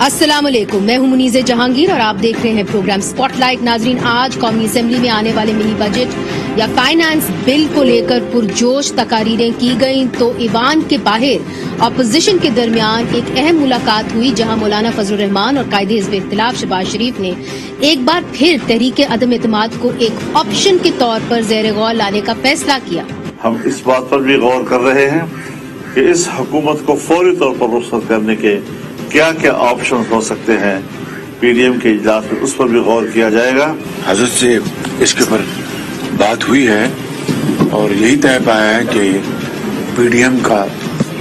अस्सलाम वालेकुम, मैं हूं मुनीज़े जहांगीर और आप देख रहे हैं प्रोग्राम स्पॉटलाइट। नाजरीन, आज कौमी असेंबली में आने वाले मिनी बजट या फाइनेंस बिल को लेकर पुरजोश तकारीरें की गईं, तो ईवान के बाहर अपोजिशन के दरमियान एक अहम मुलाकात हुई, जहां मौलाना फजलुर रहमान और कायदे हिज़्ब इख्तिलाफ शहबाज शरीफ ने एक बार फिर तहरीक अदम एतमाद को एक ऑप्शन के तौर पर ज़ेर गौर लाने का फैसला किया। हम इस बात पर भी गौर कर रहे हैं कि इस हुकूमत को फौरी तौर पर रुखसत करने के क्या क्या ऑप्शन हो सकते हैं। पीडीएम के इजलास में उस पर भी गौर किया जाएगा। हजरत से इसके ऊपर बात हुई है और यही तय पाया है कि पीडीएम का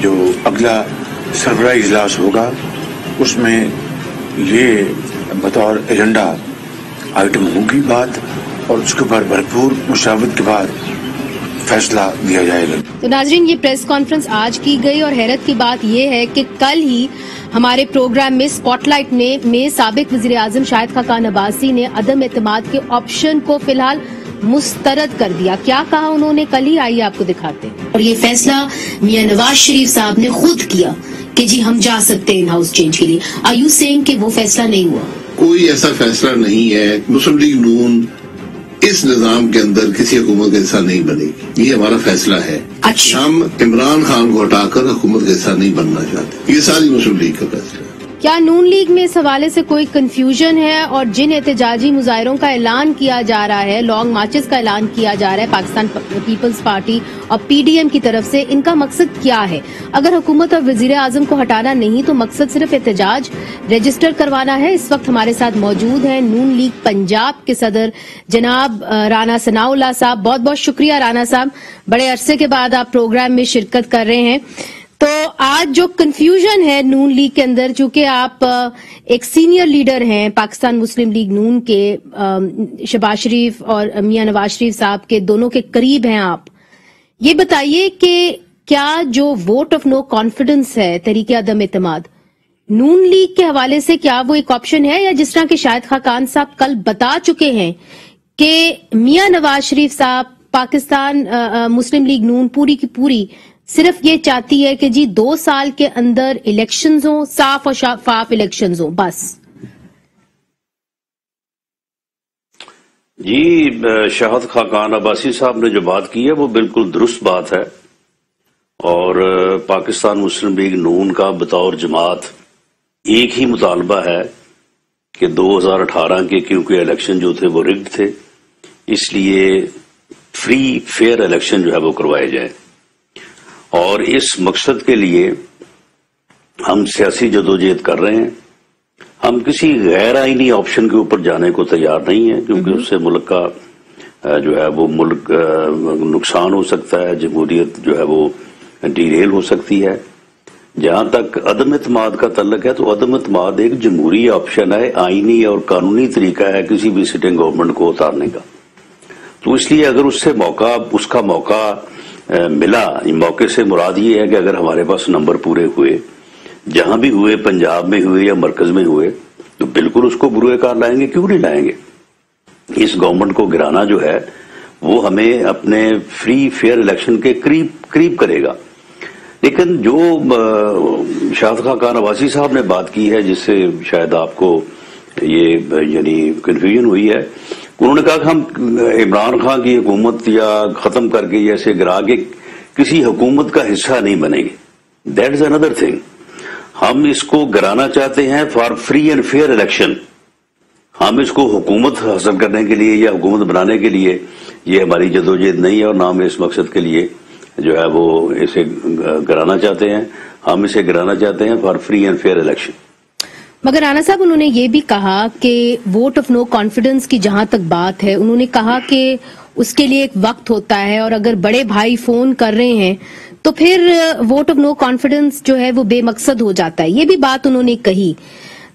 जो अगला सरबराह इजलास होगा उसमें ये बतौर एजेंडा आइटम होगी बात, और उसके ऊपर भरपूर मुशावरत के बाद फैसला दिया जाएगा। तो नाजरीन, ये प्रेस कॉन्फ्रेंस आज की गई और हैरत की बात यह है कि कल ही हमारे प्रोग्राम में स्पॉटलाइट में साबिक वजीर आजम शाहिद खाकान अब्बासी ने अदम एतमाद के ऑप्शन को फिलहाल मुस्तरद कर दिया। क्या कहा उन्होंने कल ही, आइए आपको दिखाते हैं। और ये फैसला मियां नवाज शरीफ साहब ने खुद किया कि जी हम जा सकते हैं इन हाउस चेंज के लिए। आर यू सेइंग कि वो फैसला नहीं हुआ? कोई ऐसा फैसला नहीं है। मुस्लिम लीग नून इस निजाम के अंदर किसी हुकूमत का हिस्सा नहीं बनेगी, ये हमारा फैसला है। अच्छा। हम इमरान खान को हटाकर हुकूमत का हिस्सा नहीं बनना चाहते, ये सारी मुस्लिम लीग का फैसला है। क्या नून लीग में इस हवाले से कोई कंफ्यूजन है? और जिन एहतजाजी मुजाहरों का ऐलान किया जा रहा है, लॉन्ग मार्चेस का ऐलान किया जा रहा है पाकिस्तान पीपल्स पार्टी और पीडीएम की तरफ से, इनका मकसद क्या है? अगर हुकूमत और वजीर आजम को हटाना नहीं तो मकसद सिर्फ एहतजाज रजिस्टर करवाना है। इस वक्त हमारे साथ मौजूद हैं नून लीग पंजाब के सदर जनाब राना सनाउल्लाह साहब। बहुत बहुत शुक्रिया राना साहब, बड़े अरसे के बाद आप प्रोग्राम में शिरकत कर रहे हैं। तो आज जो कंफ्यूजन है नून लीग के अंदर, चूंकि आप एक सीनियर लीडर हैं पाकिस्तान मुस्लिम लीग नून के, शहबाज शरीफ और मियां नवाज शरीफ साहब के दोनों के करीब हैं आप, ये बताइए कि क्या जो वोट ऑफ नो कॉन्फिडेंस है तहरीक अदम एतमाद, नून लीग के हवाले से क्या वो एक ऑप्शन है, या जिस तरह के शाहिद खाकान साहब कल बता चुके हैं कि मियां नवाज शरीफ साहब पाकिस्तान मुस्लिम लीग नून पूरी की पूरी सिर्फ ये चाहती है कि जी 2 साल के अंदर इलेक्शंस हो, साफ और शफाफ इलेक्शंस हो, बस? जी, शाहिद खाकान अब्बासी साहब ने जो बात की है वो बिल्कुल दुरुस्त बात है, और पाकिस्तान मुस्लिम लीग नून का बतौर जमात एक ही मुतालबा है कि 2018 के क्योंकि इलेक्शन जो थे वो रिग्ड थे, इसलिए फ्री फेयर इलेक्शन जो है वो करवाए जाए, और इस मकसद के लिए हम सियासी जदोजहद कर रहे हैं। हम किसी गैर आईनी ऑप्शन के ऊपर जाने को तैयार नहीं है, क्योंकि उससे मुल्क का जो है वो मुल्क नुकसान हो सकता है, जमहूरियत जो है वो डीरेल हो सकती है। जहां तक अदम एतमाद का तल्लक है तो अदम एतमाद एक जमहूरी ऑप्शन है, आईनी और कानूनी तरीका है किसी भी सिटिंग गवर्नमेंट को उतारने का। तो इसलिए अगर उसका मौका मिला, मौके से मुराद ये है कि अगर हमारे पास नंबर पूरे हुए, जहां भी हुए, पंजाब में हुए या मरकज में हुए, तो बिल्कुल उसको बुरे कार लाएंगे, क्यों नहीं लाएंगे। इस गवर्नमेंट को गिराना जो है वो हमें अपने फ्री फेयर इलेक्शन के करीब करेगा। लेकिन जो शाहिद खाकान अब्बासी साहब ने बात की है, जिससे शायद आपको ये यानी कंफ्यूजन हुई है, उन्होंने कहा कि हम इमरान खान की हुकूमत या खत्म करके जैसे गिरा के किसी हुकूमत का हिस्सा नहीं बनेंगे। That is another thing. हम इसको गिराना चाहते हैं for free and fair election. हम इसको हुकूमत हासिल करने के लिए या हुकूमत बनाने के लिए ये हमारी जदोजहद नहीं है, और ना हम इस मकसद के लिए जो है वो इसे गिराना चाहते हैं। हम इसे गिराना चाहते हैं for free and fair election. मगर राना साहब, उन्होंने ये भी कहा कि वोट ऑफ नो कॉन्फिडेंस की जहां तक बात है, उन्होंने कहा कि उसके लिए एक वक्त होता है, और अगर बड़े भाई फोन कर रहे हैं तो फिर वोट ऑफ नो कॉन्फिडेंस जो है वो बेमकसद हो जाता है। ये भी बात उन्होंने कही।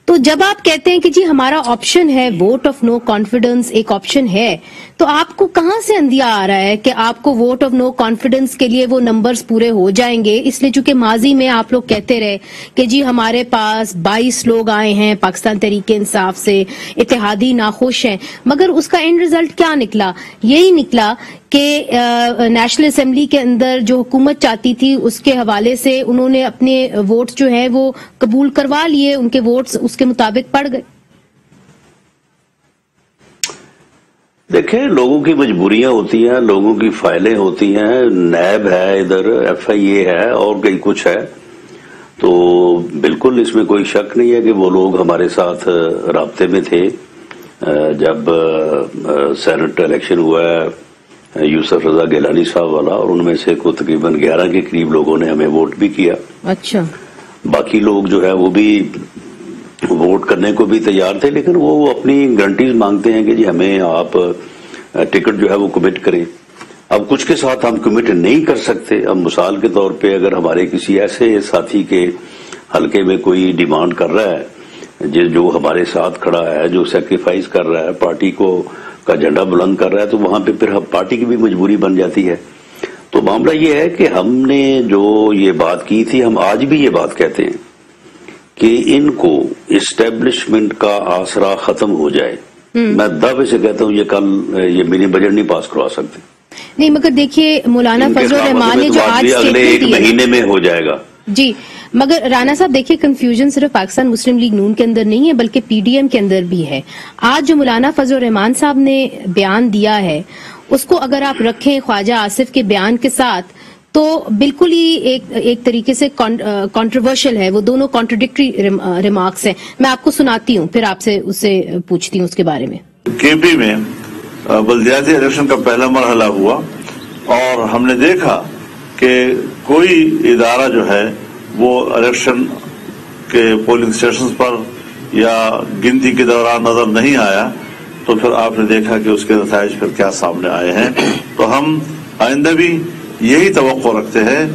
तो जब आप कहते हैं कि जी हमारा ऑप्शन है, वोट ऑफ नो कॉन्फिडेंस एक ऑप्शन है, तो आपको कहां से अंदिया आ रहा है कि आपको वोट ऑफ नो कॉन्फिडेंस के लिए वो नंबर्स पूरे हो जाएंगे? इसलिए चूंकि माजी में आप लोग कहते रहे कि जी हमारे पास 22 लोग आए हैं पाकिस्तान तहरीक इंसाफ से, इत्तेहादी नाखुश हैं, मगर उसका एंड रिजल्ट क्या निकला? यही निकला کہ نیشنل اسمبلی کے اندر جو حکومت چاہتی تھی اس کے حوالے سے انہوں نے اپنے ووٹس جو ہیں وہ قبول کروا لیے، ان کے ووٹس اس کے مطابق پڑ گئے؟ دیکھیں، لوگوں کی مجبوریاں ہوتی ہیں، لوگوں کی فائلیں ہوتی ہیں، نیب ہے، ادھر ایف آئی اے ہے اور کئی کچھ ہے، تو بالکل اس میں کوئی شک نہیں ہے کہ وہ لوگ ہمارے ساتھ رابطے میں تھے جب سینٹ الیکشن ہوا ہے یوسف رضا گیلانی صاحب والا، اور ان میں سے کو تقریباً 11 کے قریب لوگوں نے ہمیں ووٹ بھی کیا۔ اچھا، باقی لوگ جو ہے وہ بھی ووٹ کرنے کو بھی تیار تھے، لیکن وہ اپنی گارنٹیز مانگتے ہیں کہ جی ہمیں آپ ٹکٹ جو ہے وہ کمٹ کریں۔ اب کچھ کے ساتھ ہم کمٹ نہیں کر سکتے۔ اب مثال کے طور پہ اگر ہمارے کسی ایسے ساتھی کے حلقے میں کوئی ڈیمانڈ کر رہا ہے جو ہمارے ساتھ کھڑا ہے، جو سیکریفائز کر رہا ہے، پارٹی کو کا جھنڈا بلند کر رہا ہے، تو وہاں پہ پھر پارٹی کی بھی مجبوری بن جاتی ہے۔ تو معاملہ یہ ہے کہ ہم نے جو یہ بات کی تھی، ہم آج بھی یہ بات کہتے ہیں کہ ان کو اسٹیبلشمنٹ کا آسرا ختم ہو جائے۔ میں دعوے سے کہتا ہوں یہ منی بجٹ نہیں پاس کروا سکتے۔ نہیں، مگر دیکھیے مولانا فضل الرحمان نے جو آج اگلے ایک مہینے میں ہو جائے گا۔ جی، مگر رانا صاحب دیکھیے کنفیوژن صرف پاکستان مسلم لیگ نون کے اندر نہیں ہے بلکہ پی ڈی ایم کے اندر بھی ہے۔ آج جو مولانا فضل الرحمان صاحب نے بیان دیا ہے اس کو اگر آپ رکھیں خواجہ آصف کے بیان کے ساتھ تو بالکل ہی ایک طریقے سے کنٹروورشل ہے، وہ دونوں کانٹرڈکٹری ریمارکس ہیں۔ میں آپ کو سناتی ہوں، پھر آپ سے اسے پوچھتی ہوں اس کے بارے میں۔ کے پی میں بلدیاتی الیکشن کا پہلا مرحلہ ہوا اور ہم نے دیکھا کہ کوئی ادارہ جو ہے وہ الیکشن کے پولنگ اسٹیشنز پر یا گنتی کے دوران نظر نہیں آیا، تو پھر آپ نے دیکھا کہ اس کے نتائج پھر کیا سامنے آئے ہیں۔ تو ہم آئندہ بھی یہی توقع رکھتے ہیں،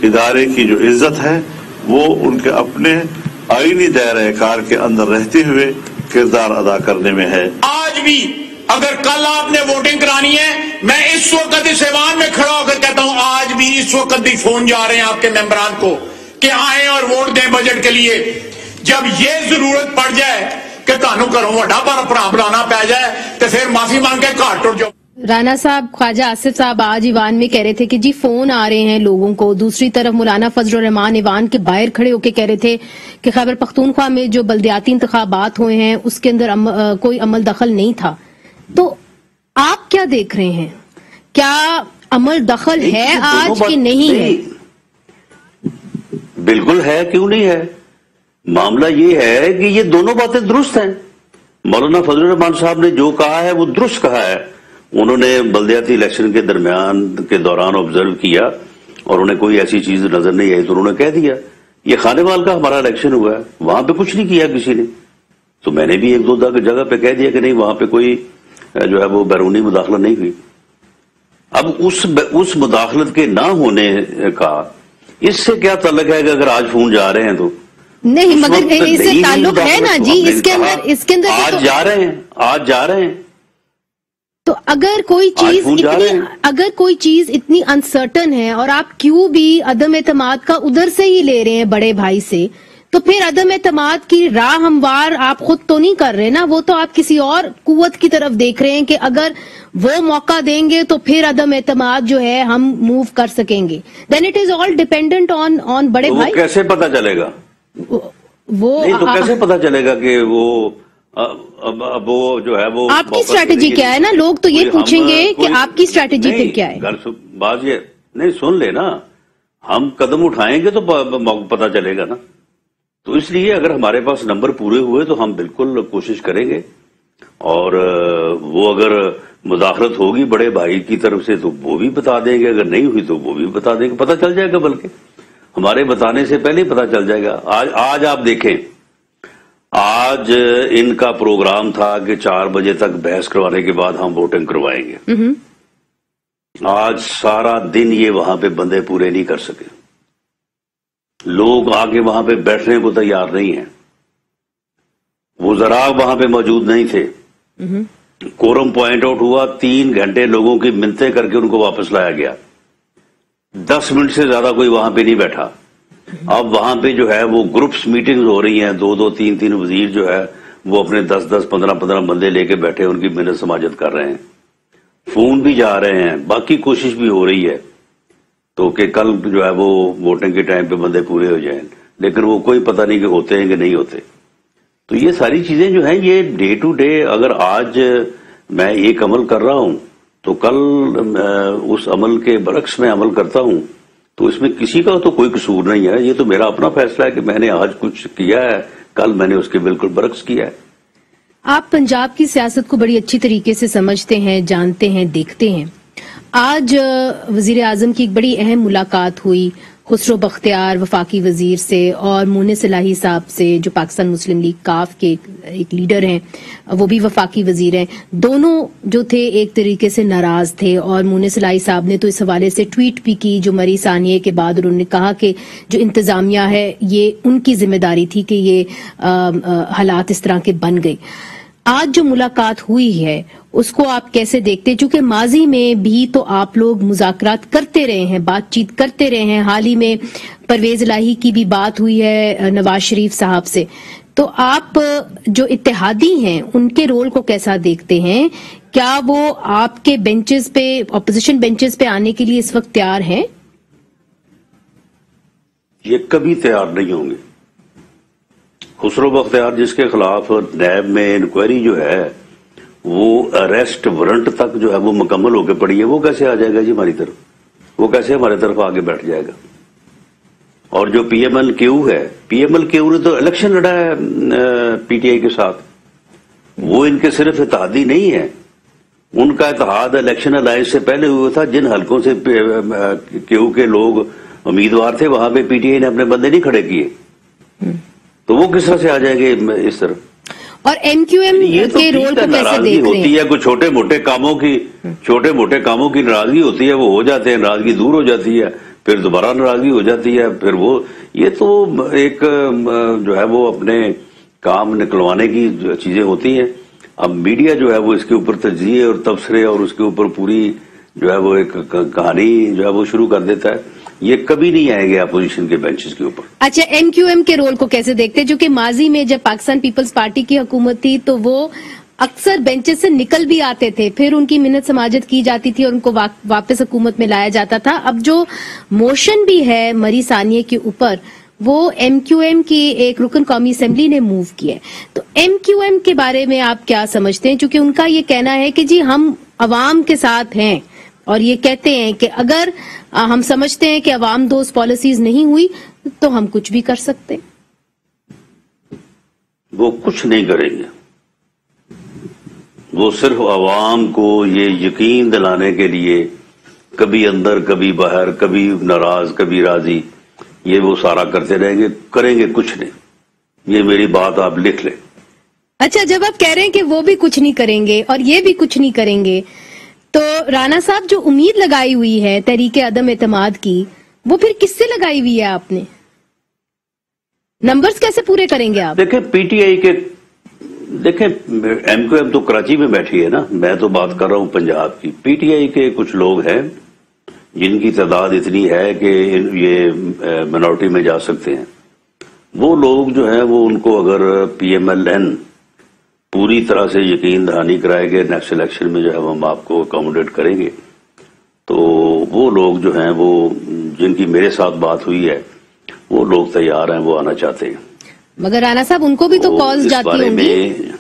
ادارے کی جو عزت ہے وہ ان کے اپنے آئینی دائرہ کار کے اندر رہتے ہوئے کردار ادا کرنے میں ہے۔ آج بھی اگر کل آپ نے ووٹنگ کرانی ہے، میں اس وقت اس ایوان میں کھڑا ہو کر کہتا ہوں آج بھی اس وقت بھی فون جا رہے ہیں آپ کے ممبران کو کہ آئیں اور ووٹ دیں بجٹ کے لیے۔ جب یہ ضرورت پڑ جائے کہ تانوں گھروں وڈا بھرا بلانا پی جائے تو پھر معافی مانگ کے گھر ٹر جاؤ۔ رانا صاحب، خواجہ آصف صاحب آج ایوان میں کہہ رہے تھے کہ جی فون آ رہے ہیں لوگوں کو، دوسری طرف مولانا فضل الرحمان ایوان کے باہر کھڑے ہو کے کہہ رہے تھے کہ خیبر پختونخوا میں جو بلدیاتی انتخابات ہوئے ہیں اس کے اندر کوئی عمل دخل نہیں تھا۔ تو آپ کیا دیکھ رہے ہیں؟ کیا عمل دخل ہے آج کہ نہیں ہے؟ بالکل ہے، کیوں نہیں ہے؟ معاملہ یہ ہے کہ یہ دونوں باتیں درست ہیں۔ مولانا فضل الرحمان صاحب نے جو کہا ہے وہ درست کہا ہے۔ انہوں نے بلدیاتی الیکشن کے درمیان کے دوران آبزرو کیا اور انہیں کوئی ایسی چیز نظر نہیں آئی تو انہوں نے کہہ دیا یہ خانے وال کا ہمارا الیکشن ہوا ہے، وہاں پہ کچھ نہیں کیا کسی نے۔ تو میں نے بھی ایک دو جگہ پہ کہہ دیا کہ نہیں، وہاں پہ کوئی جو ہے وہ بیرونی مداخلت نہیں ہوئی۔ اب اس مداخلت کے نہ ہونے کا اس سے کیا تعلق ہے کہ اگر آج فون جا رہے ہیں تو نہیں، مگر اس سے تعلق ہے نا جی، اس کے اندر آج جا رہے ہیں تو اگر کوئی چیز اتنی انسرٹن ہے اور آپ کیوں بھی عدم اعتماد کا ادھر سے ہی لے رہے ہیں بڑے بھائی سے، تو پھر عدم اعتماد کی راہ ہموار آپ خود تو نہیں کر رہے نا، وہ تو آپ کسی اور قوت کی طرف دیکھ رہے ہیں کہ اگر وہ موقع دیں گے تو پھر عدم اعتماد جو ہے ہم موو کر سکیں گے۔ Then it is all dependent on بڑے بھائی۔ کیسے پتا چلے گا تو کیسے پتا چلے گا کہ اب وہ جو ہے وہ آپ کی اسٹریٹجی کیا ہے نا؟ لوگ تو یہ پوچھیں گے کہ آپ کی اسٹریٹجی پھر کیا ہے؟ بات یہ نہیں، سن لے نا، ہم قدم اٹھائیں گے تو پتا چلے گا نا۔ تو اس لیے اگر ہمارے پاس نمبر پورے ہوئے تو ہم بالکل کوشش کریں گے، اور وہ اگر مداخلت ہوگی بڑے بھائی کی طرف سے تو وہ بھی بتا دیں گے، اگر نہیں ہوئی تو وہ بھی بتا دیں گے، پتا چل جائے گا، بلکہ ہمارے بتانے سے پہلے ہی پتا چل جائے گا۔ آج آپ دیکھیں، آج ان کا پروگرام تھا کہ 4 بجے تک بحث کروانے کے بعد ہم ووٹنگ کروائیں گے۔ آج سارا دن یہ وہاں پہ بندے پورے نہیں کر سکے، لوگ آگے وہاں پہ بیٹھنے کو تیار نہیں ہیں، وزراء وہاں پہ موجود نہیں تھے۔ کورم پوائنٹ آؤٹ ہوا، 3 گھنٹے لوگوں کی منتیں کر کے ان کو واپس لایا گیا، 10 منٹ سے زیادہ کوئی وہاں پہ نہیں بیٹھا۔ اب وہاں پہ جو ہے وہ گروپس میٹنگ ہو رہی ہیں، 2 3 وزیر جو ہے وہ اپنے 10 15 بندے لے کے بیٹھے ان کی محنت سماجت کر رہے ہیں۔ फोन भी जा रहे हैं, बाकी कोशिश भी हो रही है तो कि कल जो है वो वोटिंग के टाइम पे बंदे पूरे हो जाएं, लेकिन वो कोई पता नहीं कि होते हैं कि नहीं होते। तो ये सारी चीजें जो हैं ये डे टू डे, अगर आज मैं एक अमल कर रहा हूं तो कल उस अमल के बरक्स में अमल करता हूं, तो इसमें किसी का तो कोई कसूर नहीं है। ये तो मेरा अपना फैसला है कि मैंने आज कुछ किया है, कल मैंने उसके बिल्कुल बरक्स किया है। आप पंजाब की सियासत को बड़ी अच्छी तरीके से समझते हैं, जानते हैं, देखते हैं। आज वजीर आजम की एक बड़ी अहम मुलाकात हुई खुसरो बख्तियार वफाकी वजीर से और मुनिस इलाही साहब से, जो पाकिस्तान मुस्लिम लीग काफ के एक लीडर हैं, वो भी वफाकी वजीर हैं। दोनों जो थे एक तरीके से नाराज थे और मुनिस इलाही साहब ने तो इस हवाले से ट्वीट भी की जो मरी सानिये के बाद उन्होंने कहा कि जो इंतजामिया है ये उनकी जिम्मेदारी थी कि ये हालात इस तरह के बन गए। आज जो मुलाकात हुई है उसको आप कैसे देखते हैं? चूंकि माजी में भी तो आप लोग मुज़ाकरात करते रहे हैं, बातचीत करते रहे हैं। हाल ही में परवेज इलाही की भी बात हुई है नवाज शरीफ साहब से। तो आप जो इत्तेहादी हैं उनके रोल को कैसा देखते हैं? क्या वो आपके बेंचेस पे, ऑपोजिशन बेंचेस पे आने के लिए इस वक्त तैयार हैं? ये कभी तैयार नहीं होंगे। खुसरो बख्तियार जिसके खिलाफ नैब में इंक्वायरी जो है वो अरेस्ट वारंट तक जो है वो मुकम्मल होकर पड़ी है, वो कैसे आ जाएगा जी हमारी तरफ? वो कैसे हमारे तरफ आगे बैठ जाएगा? और जो PMLQ है, PMLQ ने तो इलेक्शन लड़ा है PTI के साथ। वो इनके सिर्फ इत्तेहादी नहीं है, उनका इत्तेहाद इलेक्शन अलायंस से पहले हुआ था। जिन हलकों से क्यू के लोग उम्मीदवार थे वहां पे PTI ने अपने बंदे नहीं खड़े किए, तो वो किस तरह से आ जाएंगे इस तरह? और MQM के रोल को कैसे देख रहे हैं? होती है कुछ छोटे मोटे कामों की नाराजगी होती है, वो हो जाते हैं, नाराजगी दूर हो जाती है, फिर दोबारा नाराजगी हो जाती है, फिर वो ये तो एक जो है वो अपने काम निकलवाने की चीजें होती हैं। अब मीडिया जो है वो इसके ऊपर तज्जिए और तबसरे और उसके ऊपर पूरी जो है वो एक कहानी जो है वो शुरू कर देता है। ये कभी नहीं आएंगे अपोजिशन के बेंचेस के ऊपर। अच्छा, MQM के रोल को कैसे देखते हैं? जो कि माजी में जब पाकिस्तान पीपल्स पार्टी की हुकूमत थी तो वो अक्सर बेंचेस से निकल भी आते थे, फिर उनकी मिन्नत समाजत की जाती थी और उनको वापस हुकूमत में लाया जाता था। अब जो मोशन भी है मरी सानिये के ऊपर वो MQM की एक रुकन कौमी असेंबली ने मूव किया है। तो MQM के बारे में आप क्या समझते हैं? क्योंकि उनका ये कहना है कि जी हम अवाम के साथ हैं और ये कहते हैं कि अगर हम समझते हैं कि अवाम दोस्त पॉलिसीज नहीं हुई तो हम कुछ भी कर सकते हैं। वो कुछ नहीं करेंगे, वो सिर्फ अवाम को ये यकीन दिलाने के लिए कभी अंदर कभी बाहर, कभी नाराज कभी राजी, ये वो सारा करते रहेंगे, करेंगे कुछ नहीं। ये मेरी बात आप लिख लें। अच्छा, जब आप कह रहे हैं कि वो भी कुछ नहीं करेंगे और ये भी कुछ नहीं करेंगे, तो राणा साहब जो उम्मीद लगाई हुई है तहरीके अदम एतमाद की, वो फिर किससे लगाई हुई है आपने? नंबर्स कैसे पूरे करेंगे आप? देखें PTI के, देखें MQM तो कराची में बैठी है ना, मैं तो बात कर रहा हूं पंजाब की। PTI के कुछ लोग हैं जिनकी तादाद इतनी है कि ये मिनॉरिटी में जा सकते हैं। वो लोग जो है वो उनको अगर PMLN पूरी तरह से यकीन दहानी कराएंगे नेक्स्ट इलेक्शन में जो है हम आपको अकोमोडेट करेंगे, तो वो लोग जो हैं वो जिनकी मेरे साथ बात हुई है वो लोग तैयार हैं, वो आना चाहते हैं। मगर राणा साहब उनको भी तो कॉल्स जाती होंगी।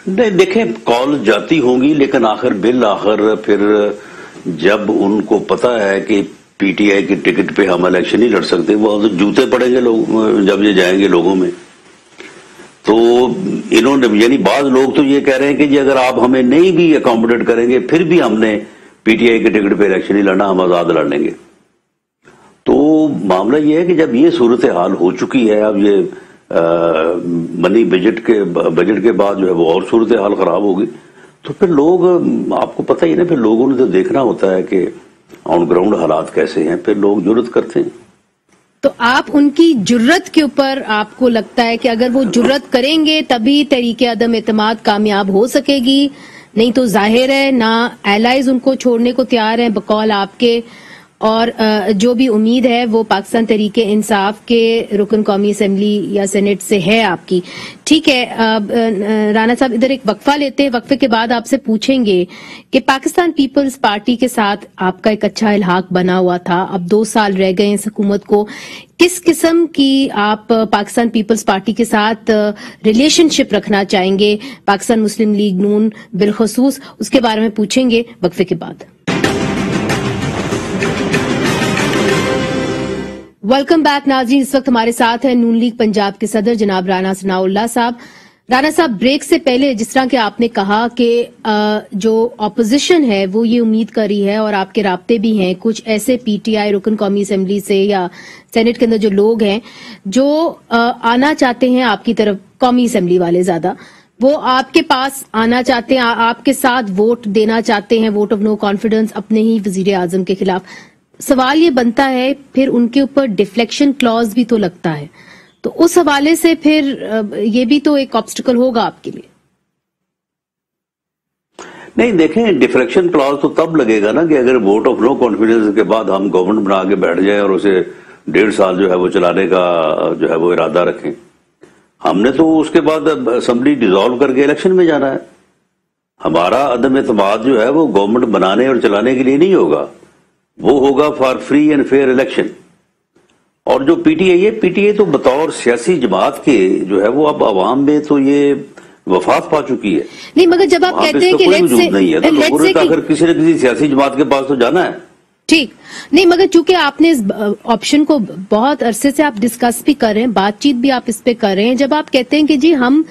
नहीं, देखें कॉल जाती होंगी, लेकिन आखिर बिल आखिर फिर जब उनको पता है कि PTI की टिकट पे हम इलेक्शन नहीं लड़ सकते, वो तो जूते पड़ेंगे लोग जब ये जाएंगे लोगों में। तो इन्होंने, यानी बाज लोग तो ये कह रहे हैं कि जी अगर आप हमें नहीं भी अकोमोडेट करेंगे फिर भी हमने PTI के टिकट पे इलेक्शन नहीं लड़ना, हम आजाद लड़ लेंगे। तो मामला ये है कि जब ये सूरत हाल हो चुकी है, अब ये मनी बजट के बाद जो है वो और सूरत हाल खराब होगी, तो फिर लोग, आपको पता ही ना, फिर लोगों ने तो देखना होता है कि ऑन ग्राउंड हालात कैसे हैं, फिर लोग जुर्रत करते हैं। तो आप उनकी जुर्रत के ऊपर आपको लगता है कि अगर वो जुर्रत करेंगे तभी तहरीके अदम एतमाद कामयाब हो सकेगी, नहीं तो जाहिर है ना एलाइज उनको छोड़ने को तैयार हैं बकौल आपके, اور جو بھی امید ہے وہ پاکستان تحریک انصاف کے رکن قومی اسمبلی یا سینٹ سے ہے آپ کی. ٹھیک ہے رانا صاحب، ادھر ایک وقفہ لیتے ہیں، وقفے کے بعد آپ سے پوچھیں گے کہ پاکستان پیپلز پارٹی کے ساتھ آپ کا ایک اچھا الحاق بنا ہوا تھا، اب 2 سال رہ گئے اس حکومت کو، کس قسم کی آپ پاکستان پیپلز پارٹی کے ساتھ ریلیشن شپ رکھنا چاہیں گے، پاکستان مسلم لیگ نون بالخصوص، اس کے بارے میں پوچھیں گے وقفے کے بعد. ویلکم بیک ناظرین، اس وقت ہمارے ساتھ ہیں نون لیگ پنجاب کے صدر جناب رانا ثناء اللہ صاحب. رانا صاحب، بریک سے پہلے جس طرح کہ آپ نے کہا کہ جو اپوزیشن ہے وہ یہ امید کر رہی ہے اور آپ کے رابطے بھی ہیں کچھ ایسے پی ٹی آئی رکن قومی اسمبلی سے یا سینٹ کے اندر جو لوگ ہیں جو آنا چاہتے ہیں آپ کی طرف، قومی اسمبلی والے زیادہ، وہ آپ کے پاس آنا چاہتے ہیں، آپ کے ساتھ ووٹ دینا چاہتے ہیں، ووٹ آف نو کانفیڈنس اپنے ہی وزیر اعظم کے خلاف. سوال یہ بنتا ہے پھر ان کے اوپر ڈیفلیکشن کلوز بھی تو لگتا ہے، تو اس حوالے سے پھر یہ بھی تو ایک آبسٹیکل ہوگا آپ کے لیے. نہیں دیکھیں، ڈیفلیکشن کلوز تو تب لگے گا نا کہ اگر ووٹ آف نو کانفیڈنس کے بعد ہم گورنمنٹ بنا کے بیٹھ جائیں اور اسے 1.5 سال جو ہے وہ چلانے کا جو ہے وہ ارادہ رکھیں. ہم نے تو اس کے بعد اسمبلی ڈیزالو کر کے الیکشن میں جانا ہے. ہمارا عدم اعتماد جو ہے وہ گورنمنٹ بنانے اور چلانے کے لیے نہیں ہوگا، وہ ہوگا for free and fair election. اور جو پی ٹی آئی ہے، پی ٹی آئی تو بطور سیاسی جماعت کے جو ہے وہ اب عوام میں تو یہ وفات پا چکی ہے. نہیں مگر جب آپ کہتے ہیں کہ کوئی وجود نہیں ہے تو لوگوں نے اگر کسی نہ کسی سیاسی جماعت کے پاس تو جانا ہے. ٹھیک نہیں، مگر چونکہ آپ نے اس آپشن کو بہت عرصے سے آپ ڈسکس بھی کر رہے ہیں، بات چیت بھی آپ اس پہ کر رہے ہیں، جب آپ کہتے ہیں کہ جی ہم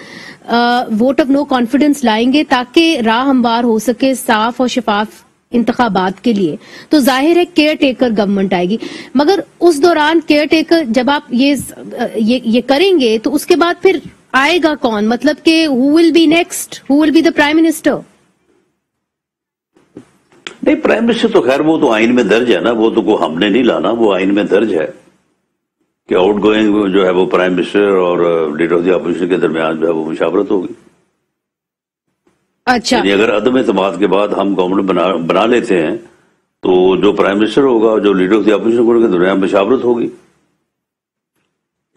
ووٹ آف نو کانفیڈنس لائیں گے تاکہ راہ ہموار ہو سکے صاف اور شفاف انتخابات کے لیے، تو ظاہر ہے کیئر ٹیکر گورنمنٹ آئے گی. مگر اس دوران کیئر ٹیکر جب آپ یہ کریں گے تو اس کے بعد پھر آئے گا کون؟ مطلب کہ who will be next? Who will be the prime minister? نہیں، پرائم منسٹر تو خیر وہ تو آئین میں درج ہے نا، وہ تو کوئی ہم نے نہیں لانا، وہ آئین میں درج ہے کہ آؤٹ گوئنگ جو ہے وہ پرائم منسٹر اور لیڈر آف دی اپوزیشن کے درمیان جو ہے وہ مشاورت ہوگی. اچھا، یعنی اگر عدم اعتماد کے بعد ہم گورنمنٹ بنا لیتے ہیں تو جو پرائم منسٹر ہوگا اور جو لیڈر آف دی اپوزیشن کے درمیان مشاورت ہوگی.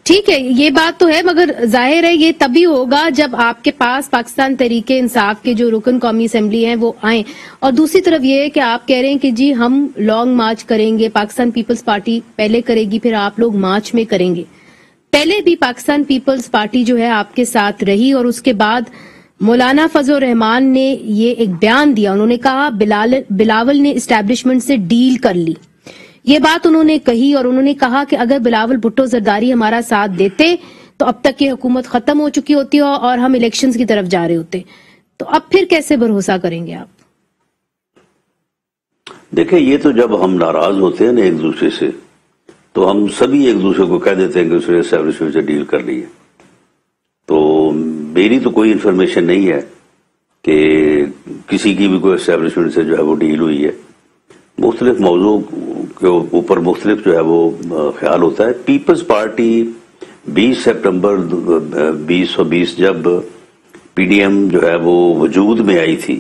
ٹھیک ہے، یہ بات تو ہے، مگر ظاہر ہے یہ تبھی ہوگا جب آپ کے پاس پاکستان تحریک انصاف کے جو رکن قومی اسمبلی ہیں وہ آئیں. اور دوسری طرف یہ ہے کہ آپ کہہ رہے ہیں کہ جی ہم لانگ مارچ کریں گے، پاکستان پیپلز پارٹی پہلے کرے گی پھر آپ لوگ مارچ میں کریں گے. پہلے بھی پاکستان پیپلز پارٹی جو ہے آپ کے ساتھ رہی اور اس کے بعد مولانا فضل الرحمان نے یہ ایک بیان دیا، انہوں نے کہا بلاول نے اسٹیبلشمنٹ سے ڈیل کر لی. یہ بات انہوں نے کہی اور انہوں نے کہا کہ اگر بلاول بھٹو زرداری ہمارا ساتھ دیتے تو اب تک یہ حکومت ختم ہو چکی ہوتی اور ہم الیکشنز کی طرف جا رہے ہوتے. تو اب پھر کیسے بھروسہ کریں گے آپ؟ دیکھیں، یہ تو جب ہم ناراض ہوتے ہیں نا ایک دوسرے سے تو ہم سبھی ایک دوسرے کو کہہ دیتے ہیں کہ اس نے اسٹیبلشمنٹ سے ڈیل کر لی ہے. تو میری تو کوئی انفارمیشن نہیں ہے کہ کسی کی بھی کوئی اسٹیبلشمنٹ سے جو ہے وہ ڈیل ہوئی ہے. مختلف موضوع کے اوپر مختلف جو ہے وہ خیال ہوتا ہے. پیپلز پارٹی 20 سپٹمبر 2020 جب پی ڈی ایم جو ہے وہ وجود میں آئی تھی،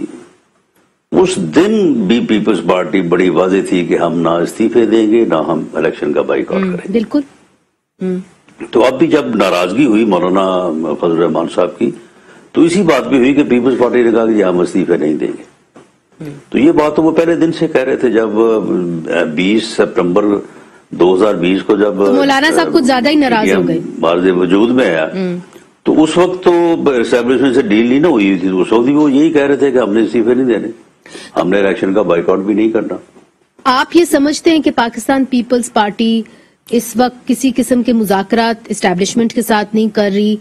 اس دن بھی پیپلز پارٹی بڑی واضح تھی کہ ہم نہ استعفے دیں گے نہ ہم الیکشن کا بائیکاٹ کریں گے. بالکل. تو اب بھی جب ناراضگی ہوئی مولانا فضل الرحمان صاحب کی تو اسی بات بھی ہوئی کہ پیپلز پارٹی نے کہا کہ ہم استعفے نہیں دیں گے. تو یہ بات تو وہ پہلے دن سے کہہ رہے تھے جب 20 سپٹمبر 2020 کو جب مولانا صاحب کچھ زیادہ ہی ناراض ہو گئے، بارز وجود میں آیا تو اس وقت تو اسٹیبلشمنٹ سے ڈیل نہیں نہ ہوئی تھی. اس وقت بھی وہ یہی کہہ رہے تھے کہ ہم نے استعفے نہیں دینے، ہم نے الیکشن کا بائیکاٹ بھی نہیں کرنا. آپ یہ سمجھتے ہیں کہ پاکستان پیپلز پارٹی اس وقت کسی قسم کے مذاکرات اسٹیبلشمنٹ کے ساتھ نہیں کر رہی،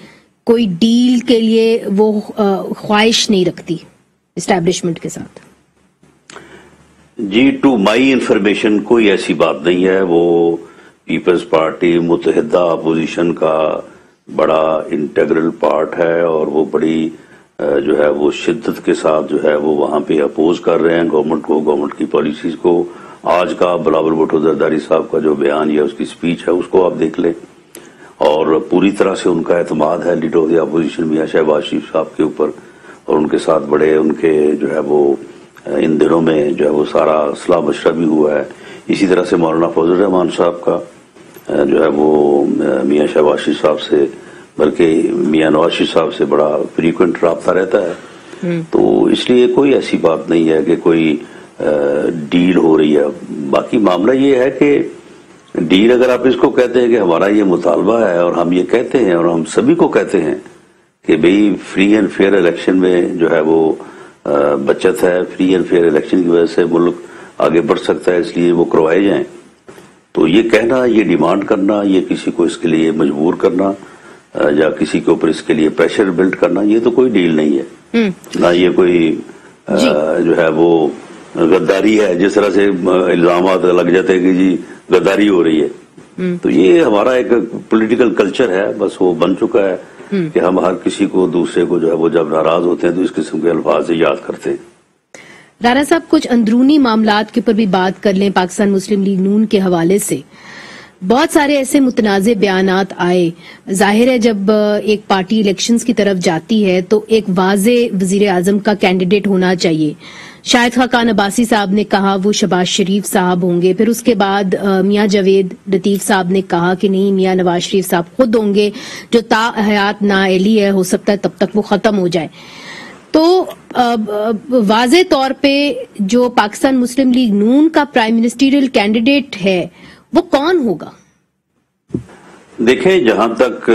کوئی ڈیل کے لیے وہ خواہش نہیں رکھتی اسٹیبلشمنٹ کے ساتھ؟ جی، ٹو مائی انفارمیشن کوئی ایسی بات نہیں ہے. وہ پیپلز پارٹی متحدہ اپوزیشن کا بڑا انٹیگرل پارٹ ہے اور وہ بڑی جو ہے وہ شدت کے ساتھ جو ہے وہ وہاں پہ اپوز کر رہے ہیں گورنمنٹ کو، گورنمنٹ کی پالیسیز کو. آج کا بلاول بھٹو زرداری صاحب کا جو بیان یا اس کی سپیچ ہے اس کو آپ دیکھ لیں اور پوری طرح سے ان کا اعتماد ہے لیڈر آف دی اپوزیشن میاں شہباز شریف صاحب کے اوپر، اور ان کے ساتھ بڑے ان کے جو ہے وہ ان دنوں میں جو ہے وہ سارا صلاح مشورہ بھی ہوا ہے. اسی طرح سے مولانا فضل الرحمان صاحب کا جو ہے وہ میاں شہباز شریف صاحب سے بلکہ میاں نواز شریف صاحب سے بڑا فریکوینٹ رابطہ رہتا ہے، تو اس لیے کوئی ایسی بات نہیں ہے کہ کوئی ڈیل ہو رہی ہے۔ باقی معاملہ یہ ہے کہ ڈیل اگر آپ اس کو کہتے ہیں کہ ہمارا یہ مطالبہ ہے اور ہم یہ کہتے ہیں اور ہم سبھی کو کہتے ہیں کہ بھئی فری اینڈ فیئر الیکشن میں جو ہے وہ بچت ہے، فری اینڈ فیئر الیکشن کی وجہ سے ملک آگے بڑھ سکتا ہے، اس لیے وہ کروائے جائیں، تو یہ کہنا، یہ ڈیمانڈ کرنا، یہ کسی کو اس کے لیے مجبور کرنا یا کسی کے اوپر اس کے لیے پریشر بلڈ کرنا، یہ تو کوئی ڈیل نہیں ہے، نہ یہ کوئی جو ہے وہ غداری ہے جس طرح سے الزامات لگ جاتے ہیں کہ جی غداری ہو رہی ہے۔ تو یہ ہمارا ایک پولیٹیکل کلچر ہے، بس وہ بن چکا ہے کہ ہم ہر کسی کو دوسرے کو جو ہے وہ جب ناراض ہوتے ہیں تو اس قسم کے الفاظ سے یاد کرتے ہیں۔ رانا صاحب، کچھ اندرونی معاملات کے اوپر بھی بات کر لیں۔ پاکستان مسلم لیگ نون کے حوالے سے بہت سارے ایسے متنازع بیانات آئے۔ ظاہر ہے جب ایک پارٹی الیکشنز کی طرف جاتی ہے تو ایک واضح وزیر اعظم کا کینڈیڈیٹ ہونا چاہیے۔ شاہد خاقان عباسی صاحب نے کہا وہ شہباز شریف صاحب ہوں گے، پھر اس کے بعد میاں جاوید لطیف صاحب نے کہا کہ نہیں، میاں نواز شریف صاحب خود ہوں گے، جو تا حیات نااہلی ہے، ہو سکتا ہے تب تک وہ ختم ہو جائے۔ تو واضح طور پہ جو پاکستان مسلم لیگ نون کا پرائم منسٹریل کینڈیڈیٹ ہے وہ کون ہوگا؟ دیکھیں، جہاں تک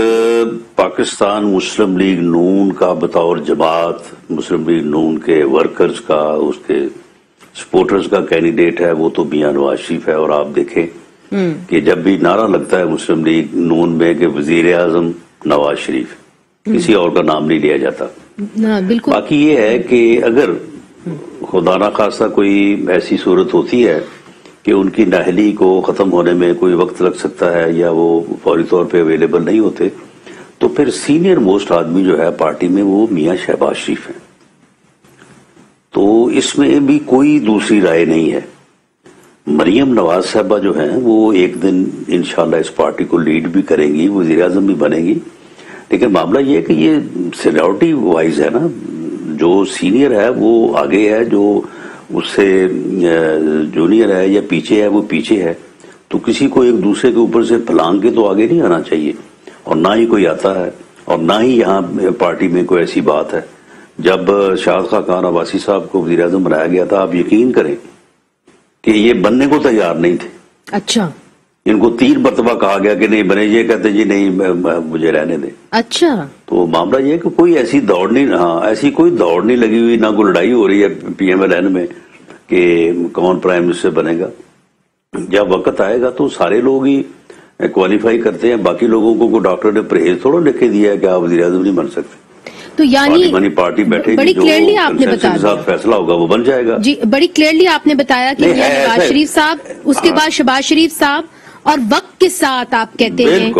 پاکستان مسلم لیگ نون کا بطور جماعت مسلم لیگ نون کے ورکرز کا، اس کے سپورٹرز کا کینڈیڈیٹ ہے وہ تو میاں نواز شریف ہے، اور آپ دیکھیں کہ جب بھی نعرہ لگتا ہے مسلم لیگ نون میں کہ وزیر اعظم نواز شریف، کسی اور کا نام نہیں لیا جاتا۔ بالکل۔ باقی یہ ہے کہ اگر خدا نہ خواستہ کوئی ایسی صورت ہوتی ہے کہ ان کی نااہلی کو ختم ہونے میں کوئی وقت لگ سکتا ہے یا وہ فوری طور پہ اویلیبل نہیں ہوتے، تو پھر سینئر موسٹ آدمی جو ہے پارٹی میں وہ میاں شہباز شریف ہیں، تو اس میں بھی کوئی دوسری رائے نہیں ہے۔ مریم نواز صاحبہ جو ہیں وہ ایک دن انشاءاللہ اس پارٹی کو لیڈ بھی کریں گی، وزیر اعظم بھی بنے گی، لیکن معاملہ یہ ہے کہ یہ سینیورٹی وائز ہے نا، جو سینئر ہے وہ آگے ہے، جو اس سے جونیئر ہے یا پیچھے ہے وہ پیچھے ہے، تو کسی کو ایک دوسرے کے اوپر سے پھلانگ کے تو آگے نہیں آنا چاہیے، اور نہ ہی کوئی آتا ہے، اور نہ ہی یہاں پارٹی میں کوئی ایسی بات ہے۔ جب شاہد خاقان عباسی صاحب کو وزیر اعظم بنایا گیا تھا، آپ یقین کریں کہ یہ بننے کو تیار نہیں تھے۔ اچھا، ان کو 3 مرتبہ کہا گیا کہ نہیں بنے، یہ کہتے جی نہیں مجھے رہنے دیں۔ اچھا، تو معاملہ یہ ہے کہ کوئی ایسی دوڑ نہیں، ایسی کوئی دوڑ نہیں لگی ہوئی، نہ کوئی لڑائی ہو رہی ہے پی ایم ایل این میں کہ کون پرائم منسٹر بنے گا۔ جب وقت آئے گا تو سارے لوگ ہی کوالیفائی کرتے ہیں، باقی لوگوں کو ڈاکٹر نے پرہیز تھوڑا لکھ کے دیا ہے کہ آپ وزیر اعظم نہیں بن سکتے۔ تو یعنی پارٹی بیٹھے بڑی کلیئرلی آپ نے بتایا، ساتھ فیصلہ ہوگا وہ بن جائے گا۔ جی، بڑی کلیئرلی آپ نے بتایا کہ میاں نواز شریف صاحب، اس کے بعد شہباز شریف صاحب، اور وقت کے ساتھ آپ کہتے ہیں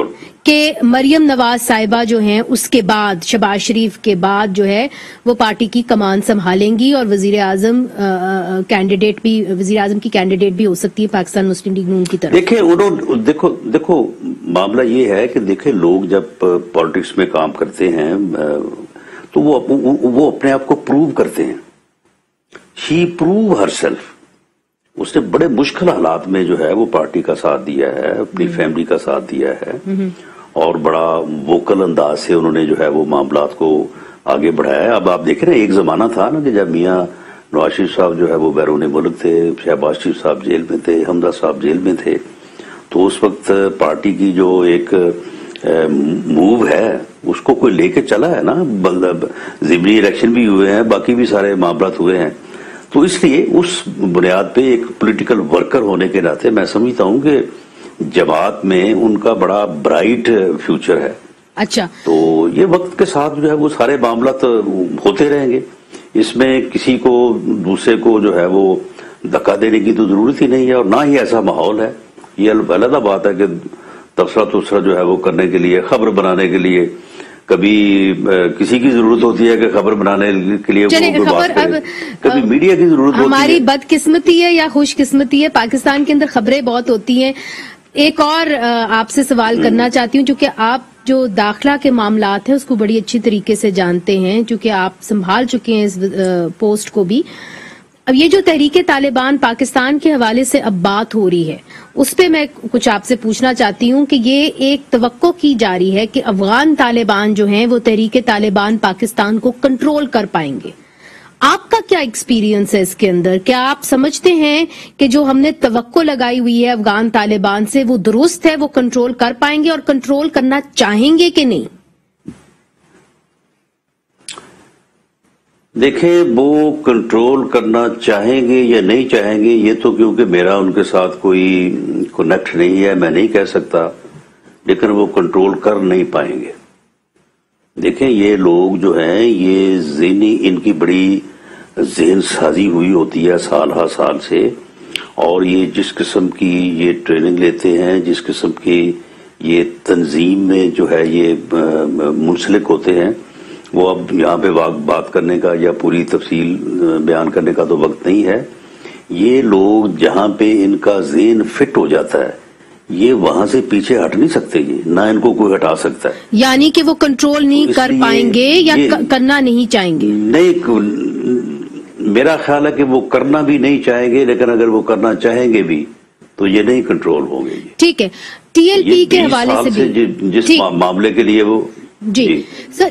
کہ مریم نواز صاحبہ جو ہیں اس کے بعد، شہباز شریف کے بعد جو ہے وہ پارٹی کی کمان سنبھالیں گی، اور وزیر اعظم کینڈیڈیٹ بھی، وزیر اعظم کی کینڈیڈیٹ بھی ہو سکتی ہے پاکستان مسلم لیگ نون کی طرف۔ دیکھیں دیکھو معاملہ یہ ہے کہ دیکھیں لوگ جب پالیٹکس میں کام کرتے ہیں تو وہ اپنے آپ کو پروو کرتے ہیں۔ شی پروو ہر سیلف۔ اس نے بڑے مشکل حالات میں جو ہے وہ پارٹی کا ساتھ دیا ہے، اپنی فیملی کا ساتھ دیا ہے، اور بڑا ووکل انداز سے انہوں نے جو ہے وہ معاملات کو آگے بڑھایا ہے۔ اب آپ دیکھ رہے ہیں ایک زمانہ تھا نا کہ جب میاں نواز شریف صاحب جو ہے وہ بیرون ملک تھے، شہباز شریف صاحب جیل میں تھے، حمزہ صاحب جیل میں تھے، تو اس وقت پارٹی کی جو ایک موو ہے اس کو کوئی لے کے چلا ہے نا، ضمنی الیکشن بھی ہوئے ہیں، باقی بھی سارے معاملات ہوئے ہیں، تو اس لیے اس بنیاد پہ ایک پولیٹیکل ورکر ہونے کے ناطے میں سمجھتا ہوں کہ جماعت میں ان کا بڑا برائٹ فیوچر ہے۔ اچھا، تو یہ وقت کے ساتھ جو ہے وہ سارے معاملات ہوتے رہیں گے، اس میں کسی کو دوسرے کو جو ہے وہ دھکا دینے کی تو ضرورت ہی نہیں ہے، اور نہ ہی ایسا ماحول ہے۔ یہ علیحدہ بات ہے کہ تبصرہ جو ہے وہ کرنے کے لیے، خبر بنانے کے لیے کبھی کسی کی ضرورت ہوتی ہے کہ خبر بنانے کے لیے کبھی میڈیا کی ضرورت ہوتی ہے۔ ہماری بد قسمتی ہے یا خوش قسمتی ہے، پاکستان کے اندر خبریں بہت ہوتی ہیں۔ ایک اور آپ سے سوال کرنا چاہتی ہوں، چونکہ آپ جو داخلہ کے معاملات ہیں اس کو بڑی اچھی طریقے سے جانتے ہیں، چونکہ آپ سنبھال چکے ہیں اس پوسٹ کو بھی۔ اب یہ جو تحریک طالبان پاکستان کے حوالے سے اب بات ہو رہی ہے، اس پہ میں کچھ آپ سے پوچھنا چاہتی ہوں کہ یہ ایک توقع کی جا رہی ہے کہ افغان طالبان جو ہیں وہ تحریک طالبان پاکستان کو کنٹرول کر پائیں گے. آپ کا کیا ایکسپیرینس ہے اس کے اندر؟ کیا آپ سمجھتے ہیں کہ جو ہم نے توقع لگائی ہوئی ہے افغان طالبان سے وہ درست ہے، وہ کنٹرول کر پائیں گے اور کنٹرول کرنا چاہیں گے کہ نہیں؟ دیکھیں، وہ کنٹرول کرنا چاہیں گے یا نہیں چاہیں گے یہ تو کیونکہ میرا ان کے ساتھ کوئی کنیکٹ نہیں ہے، میں نہیں کہہ سکتا، لیکن وہ کنٹرول کر نہیں پائیں گے. دیکھیں، یہ لوگ جو ہیں یہ ذہنی ان کی بڑی ذہن سازی ہوئی ہوتی ہے سال ہر سال سے، اور یہ جس قسم کی یہ ٹریننگ لیتے ہیں، جس قسم کی یہ تنظیم میں جو ہے یہ منسلک ہوتے ہیں، وہ اب یہاں پہ بات کرنے کا یا پوری تفصیل بیان کرنے کا تو وقت نہیں ہے. یہ لوگ جہاں پہ ان کا ذہن فٹ ہو جاتا ہے یہ وہاں سے پیچھے ہٹ نہیں سکتے، نہ ان کو کوئی ہٹا سکتا ہے. یعنی کہ وہ کنٹرول نہیں کر پائیں گے یا کرنا نہیں چاہیں گے؟ نہیں، میرا خیال ہے کہ وہ کرنا بھی نہیں چاہیں گے، لیکن اگر وہ کرنا چاہیں گے بھی تو یہ نہیں کنٹرول ہوں گے. ٹھیک ہے، ٹی ایل پی کے حوالے سے بھی جس معاملے کے لیے وہ جی سر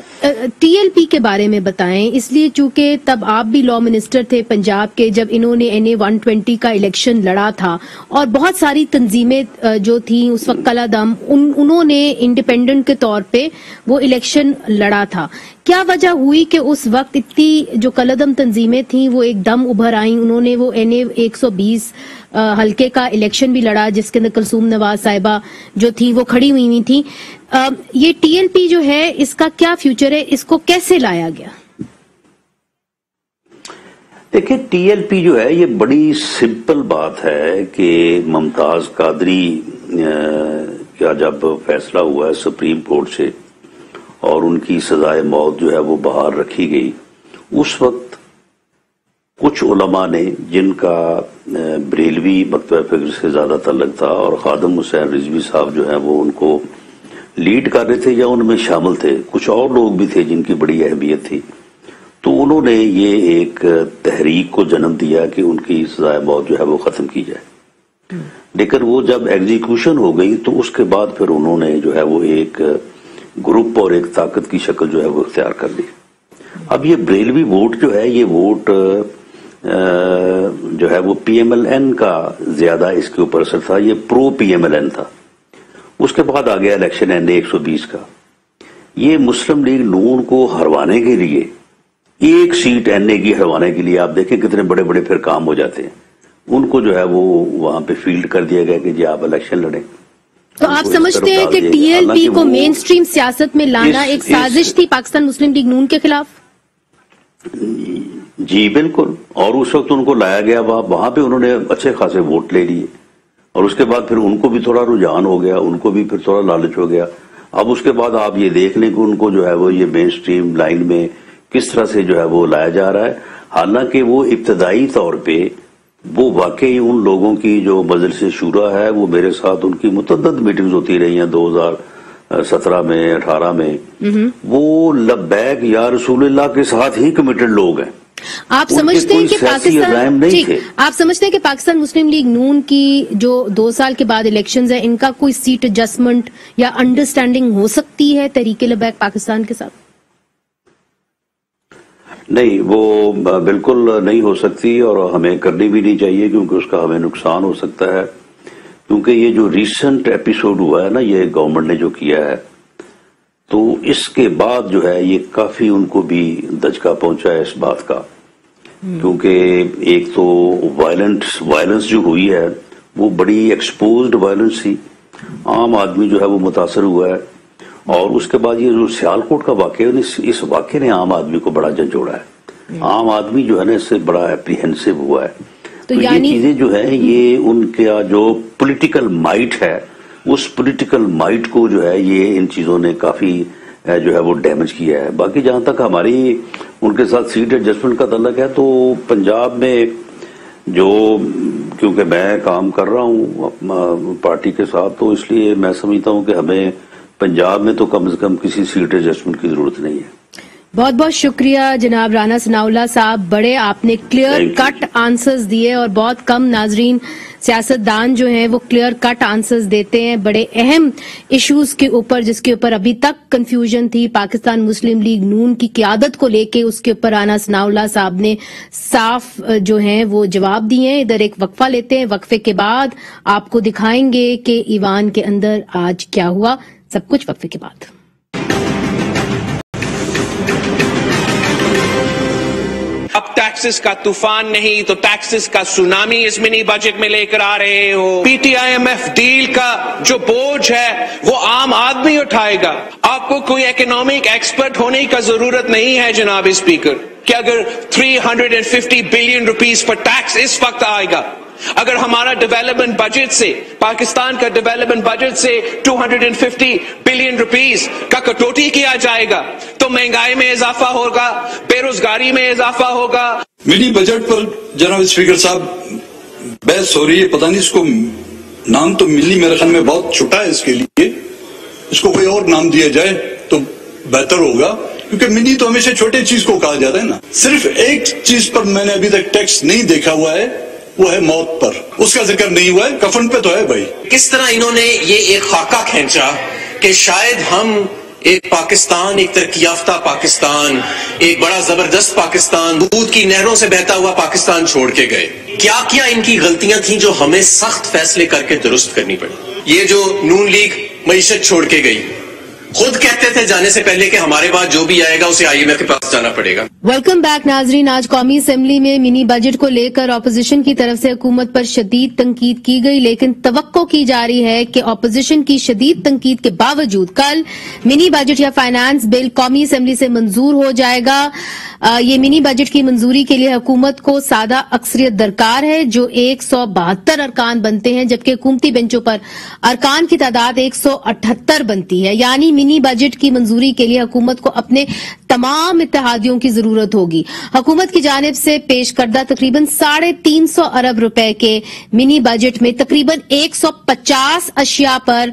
ٹی ایل پی کے بارے میں بتائیں، اس لیے چونکہ تب آپ بھی لا منسٹر تھے پنجاب کے جب انہوں نے این اے 120 کا الیکشن لڑا تھا، اور بہت ساری تنظیمیں جو تھیں اس وقت کلا دم انہوں نے انڈیپینڈنٹ کے طور پہ وہ الیکشن لڑا تھا. کیا وجہ ہوئی کہ اس وقت اتنی جو کلدم تنظیمیں تھیں وہ ایک دم ابھر آئیں؟ انہوں نے وہ این اے 120 حلقے کا الیکشن بھی لڑا جس کے اندر کلثوم نواز صاحبہ جو تھی وہ کھڑی ہوئی تھیں. یہ ٹی ایل پی جو ہے اس کا کیا فیوچر ہے، اس کو کیسے لایا گیا؟ دیکھیں، ٹی ایل پی جو ہے یہ بڑی سمپل بات ہے کہ ممتاز قادری کا جب فیصلہ ہوا ہے سپریم کورٹ سے اور ان کی سزائے موت جو ہے وہ بحال رکھی گئی، اس وقت کچھ علماء نے جن کا بریلوی مکتبہ فکر سے زیادہ تعلق تھا اور خادم حسین رضوی صاحب جو ہیں وہ ان کو لیڈ کر رہے تھے یا ان میں شامل تھے، کچھ اور لوگ بھی تھے جن کی بڑی اہمیت تھی، تو انہوں نے یہ ایک تحریک کو جنم دیا کہ ان کی سزائے موت جو ہے وہ ختم کی جائے. لیکن وہ جب ایگزیکیوشن ہو گئی تو اس کے بعد پھر انہوں نے جو ہے وہ ایک گروپ اور ایک طاقت کی شکل جو ہے وہ اختیار کر لی. اب یہ بریلوی ووٹ جو ہے یہ ووٹ جو ہے وہ پی ایم ایل این کا زیادہ اس کے اوپر اثر تھا، یہ پرو پی ایم ایل این تھا. اس کے بعد آ گیا الیکشن این اے 120 کا. یہ مسلم لیگ نون کو ہروانے کے لیے ایک سیٹ این اے کی ہروانے کے لیے آپ دیکھیں کتنے بڑے بڑے پھر کام ہو جاتے ہیں. ان کو جو ہے وہ وہاں پہ فیلڈ کر دیا گیا کہ جی آپ الیکشن لڑیں. تو آپ سمجھتے ہیں کہ ٹی ایل پی کو مین سٹریم سیاست میں لانا ایک سازش تھی پاکستان مسلم لیگ نون کے خلاف؟ جی بالکل، اور اس وقت ان کو لایا گیا وہاں پہ انہوں نے اچھے خاصے ووٹ لے لیے، اور اس کے بعد پھر ان کو بھی تھوڑا رجحان ہو گیا، ان کو بھی پھر تھوڑا لالچ ہو گیا. اب اس کے بعد آپ یہ دیکھ لیں کہ ان کو جو ہے وہ یہ مین سٹریم لائن میں کس طرح سے جو ہے وہ لایا جا رہا ہے. حالانکہ وہ ابتدائی طور پہ وہ واقعی ان لوگوں کی جو مجلس شورا ہے وہ میرے ساتھ ان کی متعدد میٹنگز ہوتی رہی ہیں 2017 میں 18 میں، وہ لبیک یا رسول اللہ کے ساتھ ہی کمیٹڈ لوگ ہیں. آپ سمجھتے ہیں کہ پاکستان مسلم لیگ نون کی جو 2 سال کے بعد الیکشنز ہیں ان کا کوئی سیٹ ایڈجسٹمنٹ یا انڈرسٹینڈنگ ہو سکتی ہے تحریک لبیک پاکستان کے ساتھ؟ نہیں، وہ بالکل نہیں ہو سکتی اور ہمیں کرنی بھی نہیں چاہیے کیونکہ اس کا ہمیں نقصان ہو سکتا ہے. کیونکہ یہ جو ریسنٹ ایپیسوڈ ہوا ہے نا یہ گورنمنٹ نے جو کیا ہے تو اس کے بعد جو ہے یہ کافی ان کو بھی دھچکا پہنچا ہے اس بات کا. کیونکہ ایک تو وائلنس جو ہوئی ہے وہ بڑی ایکسپوزڈ وائلنس تھی، عام آدمی جو ہے وہ متاثر ہوا ہے. اور اس کے بعد یہ جو سیالکوٹ کا واقعہ ہے اس واقعے نے عام آدمی کو بڑا جھنجھوڑا ہے. عام آدمی جو ہے نا اس سے بڑا اپریہنسو ہوا ہے. تو یہ چیزیں جو ہیں یہ ان کا جو پولیٹیکل مائٹ ہے اس پولیٹیکل مائٹ کو جو ہے یہ ان چیزوں نے کافی جو ہے وہ ڈیمیج کیا ہے. باقی جہاں تک ہماری ان کے ساتھ سیٹ ایڈجسٹمنٹ کا تعلق ہے تو پنجاب میں جو کیونکہ میں کام کر رہا ہوں پارٹی کے ساتھ تو اس لیے میں سمجھتا ہوں کہ ہمیں پنجاب میں تو کم از کم کسی سیٹ ایڈجسٹمنٹ کی ضرورت نہیں ہے. बहुत बहुत शुक्रिया जनाब राना सनाउल्लाह साहब, बड़े आपने क्लियर कट आंसर्स दिए और बहुत कम नाजरीन सियासतदान जो हैं वो क्लियर कट आंसर्स देते हैं बड़े अहम इश्यूज के ऊपर, जिसके ऊपर अभी तक कंफ्यूजन थी पाकिस्तान मुस्लिम लीग नून की क़यादत को लेके। उसके ऊपर राना सनाउल्लाह साहब ने साफ जो हैं वो जवाब दिए हैं। इधर एक वक्फा लेते हैं, वक्फे के बाद आपको दिखाएंगे कि ईवान के अंदर आज क्या हुआ, सब कुछ वक्फे के बाद। अब टैक्सेस का तूफान नहीं तो टैक्सेस का सुनामी इस मिनी बजट में लेकर आ रहे हो। PTIMF डील का जो बोझ है वो आम आदमी उठाएगा। आपको कोई इकोनॉमिक एक्सपर्ट होने का जरूरत नहीं है जनाब स्पीकर कि अगर 350 बिलियन रुपीस पर टैक्स इस वक्त आएगा, अगर हमारा डेवलपमेंट बजट से, पाकिस्तान का डेवलपमेंट बजट से 250 बिलियन रुपीस का कटौती किया जाएगा तो महंगाई में इजाफा होगा, बेरोजगारी में इजाफा होगा। मिनी बजट पर जनाब स्पीकर साहब बहस हो रही है, पता नहीं इसको नाम तो मिली मेरे ख्याल में बहुत छोटा है, इसके लिए इसको कोई और नाम दिया जाए तो बेहतर होगा, क्योंकि मिनी तो हमेशा छोटे चीज को कहा जाता है ना। सिर्फ एक चीज पर मैंने अभी तक टैक्स नहीं देखा हुआ है, वो है मौत पर, उसका जिक्र नहीं हुआ है। कफन पे तो है भाई। किस तरह इन्होंने ये एक खाका खींचा कि शायद हम एक पाकिस्तान, एक तरक्की याफ्ता पाकिस्तान, एक बड़ा जबरदस्त पाकिस्तान, दूध की नहरों से बहता हुआ पाकिस्तान छोड़ के गए। क्या क्या इनकी गलतियां थी जो हमें सख्त फैसले करके दुरुस्त करनी पड़ी। ये जो नून लीग मईशत छोड़ के गई, खुद कहते थे जाने से पहले कि हमारे पास जो भी आएगा उसे IMF के पास जाना पड़ेगा। वेलकम बैक नाजरीन। आज कौमी असेंबली में मिनी बजट को लेकर अपोजिशन की तरफ से हुकूमत पर शदीद तनकीद की गई, लेकिन तवक्को की जा रही है कि अपोजिशन की शदीद तनकीद के बावजूद कल मिनी बजट या फाइनेंस बिल कौमी असेंबली से मंजूर हो जाएगा। ये मिनी बजट की मंजूरी के लिए हुकूमत को सादा अक्सरियत दरकार है, जो 172 अरकान बनते हैं, जबकि हुकूमती बेंचों पर अरकान की तादाद 178 बनती है। यानी मिनी बजट की मंजूरी के लिए हुकूमत को अपने तमाम इत्तेहादियों की जरूरत होगी। हुकूमत की जानिब से पेश करदा तकरीबन 350 अरब रुपए के मिनी बजट में तकरीबन 150 अशिया पर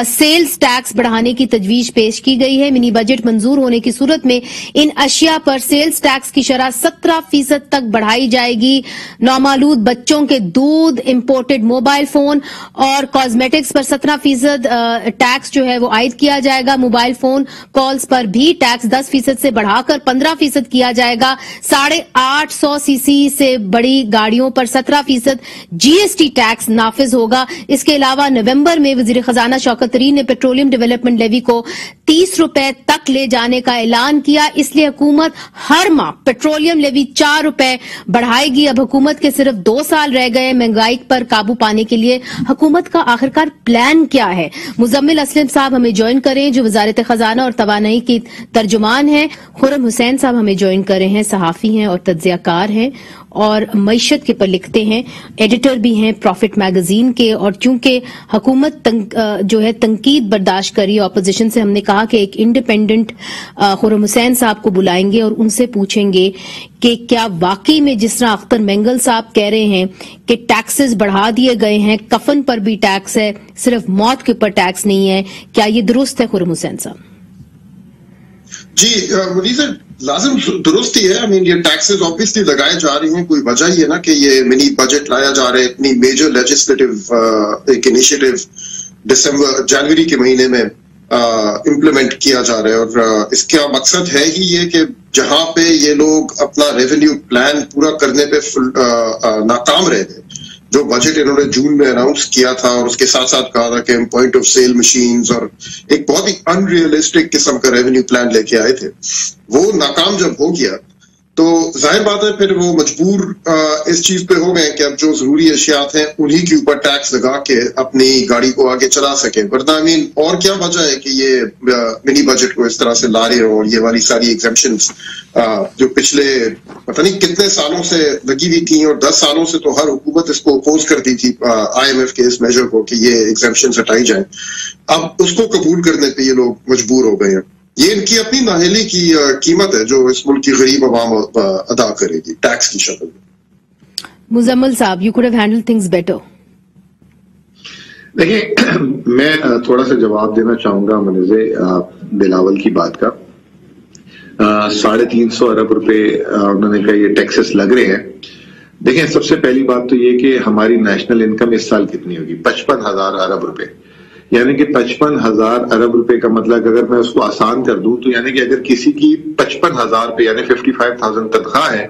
सेल्स टैक्स बढ़ाने की तजवीज पेश की गई है। मिनी बजट मंजूर होने की सूरत में इन अशिया पर सेल्स टैक्स की शरह 17% तक बढ़ाई जाएगी। नौमालूद बच्चों के दूध, इंपोर्टेड मोबाइल फोन और कॉस्मेटिक्स पर 17% टैक्स जो है वो आयद किया जाएगा। मोबाइल फोन कॉल्स पर भी टैक्स 10% से बढ़ाकर 15% किया जाएगा। 850 सीसी से बड़ी गाड़ियों पर 17% GST टैक्स नाफिज होगा। इसके अलावा नवंबर में वजीर खजाना शौकत तरीन ने पेट्रोलियम डेवलपमेंट लेवी को 30 रुपए तक ले जाने का ऐलान किया। इसलिए हुकूमत हर माह पेट्रोलियम लेवी 4 रुपए बढ़ाएगी। अब हुकूमत के सिर्फ 2 साल रह गए। महंगाई पर काबू पाने के लिए हुकूमत का आखिरकार प्लान क्या है? मुजम्मिल असलम साहब हमें ज्वाइन करें, जो वजारत खजाना और तवानाई की तर्जुमान हैं। खुर्रम हुसैन साहब हमें ज्वाइन कर रहे हैं, सहाफी हैं और तज्जियाकार हैं और मईशत के पर लिखते हैं, एडिटर भी हैं प्रॉफिट मैगजीन के। और चूंकि हुकूमत जो है तंकीद बर्दाश्त करी अपोजिशन से, हमने कहा कि एक इंडिपेंडेंट खुर्रम हुसैन साहब को बुलाएंगे और उनसे पूछेंगे कि क्या वाकई में जिस तरह अख्तर मेंगल साहब कह रहे हैं कि टैक्सेस बढ़ा दिए गए हैं, कफन पर भी टैक्स है, सिर्फ मौत के ऊपर टैक्स नहीं है, क्या ये दुरुस्त है खुर्रम हुसैन साहब? जी मुनीर, लाजिम दुरुस्त ही है। ये टैक्सेस ऑब्वियसली लगाए जा रही हैं, कोई वजह ही है ना कि ये मिनी बजट लाया जा रहा है। इतनी मेजर लेजिस्लेटिव एक इनिशिएटिव जनवरी के महीने में इम्प्लीमेंट किया जा रहा है और इसका मकसद है ही ये कि जहां पे ये लोग अपना रेवेन्यू प्लान पूरा करने पे नाकाम रहे थे, जो बजट इन्होंने जून में अनाउंस किया था और उसके साथ साथ कहा था कि हम पॉइंट ऑफ सेल मशीन्स और एक बहुत ही अनरियलिस्टिक किस्म का रेवेन्यू प्लान लेके आए थे, वो नाकाम जब हो गया तो जाहिर बात है फिर वो मजबूर इस चीज पे हो गए कि अब जो जरूरी अशियात हैं उन्हीं के ऊपर टैक्स लगा के अपनी गाड़ी को आगे चला सके। वरना और क्या वजह है कि ये मिनी बजट को इस तरह से ला रहे हो और ये वाली सारी एग्जेम्पशंस जो पिछले पता नहीं कितने सालों से लगी हुई थी और 10 सालों से तो हर हुकूमत इसको अपोज करती थी IMF के इस मेजर को कि ये एग्जेम्पशंस हटाई जाए, अब उसको कबूल करने पे ये लोग मजबूर हो गए हैं। ये इनकी अपनी नाअहली की कीमत है जो इस मुल्क की गरीब अवाम अदा करेगी टैक्स की शक्ल में। मुजम्मिल साहब, you could have handle things better. देखिए, मैं थोड़ा सा जवाब देना चाहूंगा मनीजे बिलावल की बात का। 350 अरब रुपए उन्होंने कहा ये टैक्सेस लग रहे हैं। देखें, सबसे पहली बात तो ये कि हमारी नेशनल इनकम इस साल कितनी होगी, 55,000 अरब रुपए। यानी कि 55,000 अरब रुपए का मतलब अगर मैं उसको आसान कर दूं तो यानी कि अगर किसी की 55,000 पे यानी 55,000 तनख्वाह है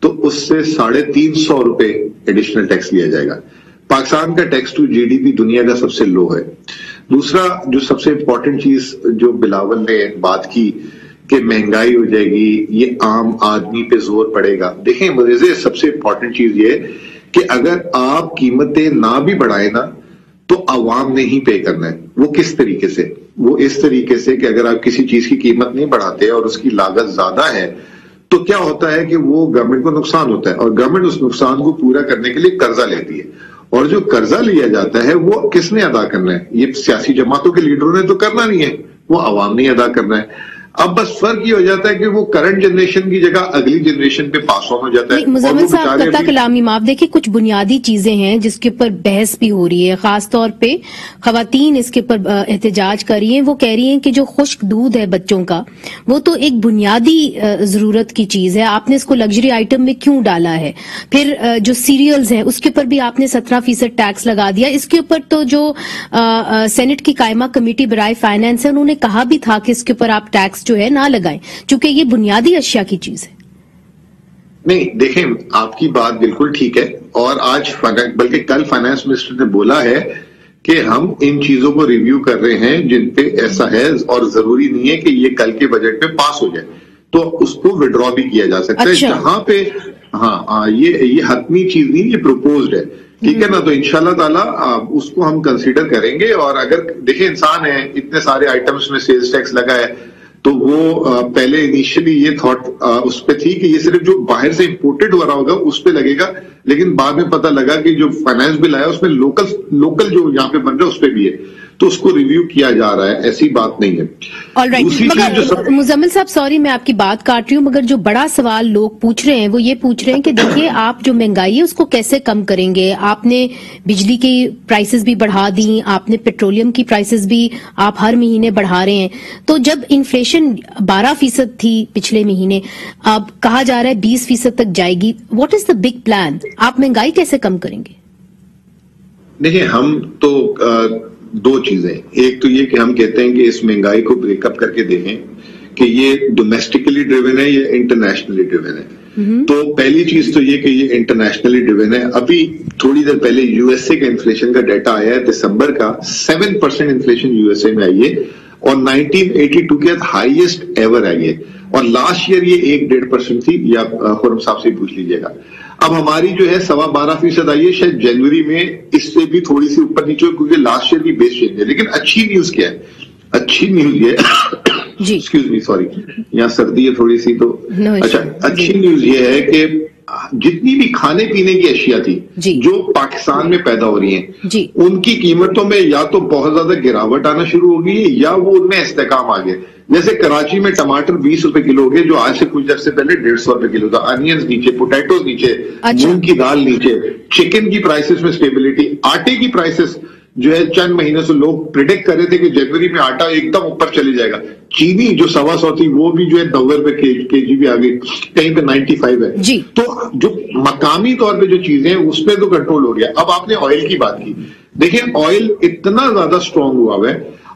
तो उससे 350 रुपए एडिशनल टैक्स लिया जाएगा। पाकिस्तान का टैक्स टू जीडीपी दुनिया का सबसे लो है। दूसरा जो सबसे इंपॉर्टेंट चीज जो बिलावल ने बात की कि महंगाई हो जाएगी, ये आम आदमी पे जोर पड़ेगा। देखें मुझे सबसे इंपॉर्टेंट चीज ये कि अगर आप कीमतें ना भी बढ़ाए ना तो आवाम ने ही पे करना है। वो किस तरीके से? वो इस तरीके से कि अगर आप किसी चीज की कीमत नहीं बढ़ाते और उसकी लागत ज्यादा है तो क्या होता है कि वो गवर्नमेंट को नुकसान होता है और गवर्नमेंट उस नुकसान को पूरा करने के लिए कर्जा लेती है। और जो कर्जा लिया जाता है वो किसने अदा करना है? ये सियासी जमातों के लीडरों ने तो करना नहीं है, वो आवाम ने अदा करना है। अब बस फर्क ये हो जाता है कि वो करंट जनरेशन की जगह अगली जनरेशन पे पास ऑन हो जाता है। मुजम्मिल साहब कत्ता कलामी माफ, देखिए कुछ बुनियादी चीजें हैं जिसके ऊपर बहस भी हो रही है, खास तौर पे खवातीन इसके ऊपर एहतजाज कर रही हैं। वो कह रही हैं कि जो खुश्क दूध है बच्चों का वो तो एक बुनियादी जरूरत की चीज है, आपने इसको लग्जरी आइटम में क्यों डाला है? फिर जो सीरियल्स हैं उसके ऊपर भी आपने 17% टैक्स लगा दिया। इसके ऊपर तो जो सेनेट की कायमा कमेटी बराए फाइनेंस है उन्होंने कहा भी था कि इसके ऊपर आप टैक्स जो है ना लगाएं, क्योंकि ये बुनियादी अशिया की चीज है। नहीं, देखें आपकी बात बिल्कुल ठीक है और आज बल्कि कल फाइनेंस मिनिस्टर ने बोला है कि हम इन चीजों को रिव्यू कर रहे हैं जिन पे ऐसा है और जरूरी नहीं है कि ये कल के बजट में पास हो जाए, तो उसको विड्रॉ भी किया जा सकता है। जहां पे ये हतमी चीज नहीं, ये प्रपोज्ड है, ठीक है ना? तो इंशाल्लाह ताला उसको हम कंसीडर करेंगे। और अगर देखें इंसान है, इतने सारे आइटम्स में सेल्स टैक्स लगा है तो वो पहले इनिशियली ये थॉट उस पे थी कि ये सिर्फ जो बाहर से इंपोर्टेड हो रहा होगा उस पे लगेगा, लेकिन बाद में पता लगा कि जो फाइनेंस बिल आया उसमें लोकल जो यहाँ पे बन रहा है उस पे भी है, तो उसको रिव्यू किया जा रहा है, ऐसी बात नहीं है। ऑलराइट, मगर मुजम्मिल साहब सॉरी मैं आपकी बात काट रही हूँ, मगर जो बड़ा सवाल लोग पूछ रहे हैं वो ये पूछ रहे हैं कि देखिए आप जो महंगाई है उसको कैसे कम करेंगे? आपने बिजली की प्राइसेस भी बढ़ा दी, आपने पेट्रोलियम की प्राइसेस भी आप हर महीने बढ़ा रहे हैं, तो जब इन्फ्लेशन 12% थी पिछले महीने, अब कहा जा रहा है 20% तक जाएगी। What is the big plan? आप महंगाई कैसे कम करेंगे? देखिए हम तो दो चीजें, एक तो ये कि हम कहते हैं कि इस महंगाई को ब्रेकअप करके देखें कि ये डोमेस्टिकली ड्रिवन है या इंटरनेशनली ड्रिवन है। तो पहली चीज तो ये कि ये इंटरनेशनली ड्रिवन है। अभी थोड़ी देर पहले यूएसए का इन्फ्लेशन का डाटा आया है, दिसंबर का 7% इन्फ्लेशन यूएसए में आई है और 1982 के हाईएस्ट एवर आई है, और लास्ट ईयर ये 1-1.5% थी, या खुरम साहब से पूछ लीजिएगा। अब हमारी जो है 12.25% आई है, शायद जनवरी में इससे भी थोड़ी सी ऊपर नीचे, क्योंकि लास्ट ईयर की बेस चेंज है। लेकिन अच्छी न्यूज क्या है? अच्छी न्यूज ये एक्सक्यूज मी सॉरी, यहाँ सर्दी है थोड़ी सी तो अच्छा, अच्छी न्यूज ये है कि जितनी भी खाने पीने की अशिया थी जो पाकिस्तान में पैदा हो रही हैं, उनकी कीमतों में या तो बहुत ज्यादा गिरावट आना शुरू हो गई है या वो उनमें इस्तेकाम आ गया। जैसे कराची में टमाटर 20 रुपए किलो हो गए, जो आज से कुछ अर्से पहले 150 रुपए किलो था। अनियंस नीचे, पोटैटोज नीचे, मूंग की दाल नीचे, चिकन की प्राइसेस में स्टेबिलिटी, आटे की प्राइसेस जो है चंद महीने से लोग प्रिडिक्ट कर रहे थे कि जनवरी में आटा एकदम ऊपर चले जाएगा। चीनी जो 125 थी वो भी जो है 90 रुपए केजी भी आ गई, कहीं पे 95 है जी। तो जो मकामी तौर पे जो चीजें हैं उस पर तो कंट्रोल हो गया। अब आपने ऑयल की बात की, देखिए ऑयल इतना ज्यादा स्ट्रांग हुआ है,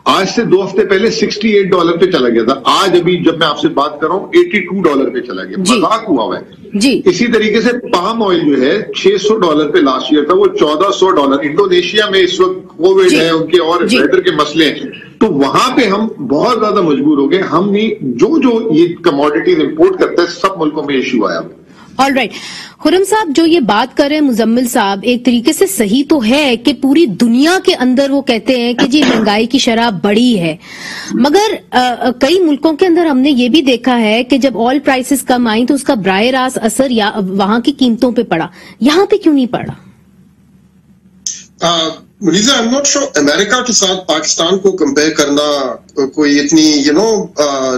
आज से 2 हफ्ते पहले $68 पे चला गया था, आज अभी जब मैं आपसे बात कर रहा हूँ $82 पे चला गया, मजाक हुआ है जी। इसी तरीके से पाम ऑयल जो है $600 पे लास्ट ईयर था, वो $1400। इंडोनेशिया में इस वक्त कोविड है, उनके और वेदर के मसले हैं, तो वहां पे हम बहुत ज्यादा मजबूर हो गए। हम नहीं, जो ये कमोडिटीज इंपोर्ट करता है सब मुल्कों में इश्यू आया। ऑलराइट, खुरम साहब जो ये बात कर रहे हैं मुजम्मिल साहब एक तरीके से सही तो है कि पूरी दुनिया के अंदर वो कहते हैं कि जी महंगाई की शरह बढ़ी है, मगर कई मुल्कों के अंदर हमने ये भी देखा है कि जब ऑयल प्राइसेस कम आई तो उसका बराह रास्त असर या वहां की कीमतों पे पड़ा, यहां पे क्यों नहीं पड़ा? Muniza, I am not sure America के साथ पाकिस्तान को कंपेयर करना कोई इतनी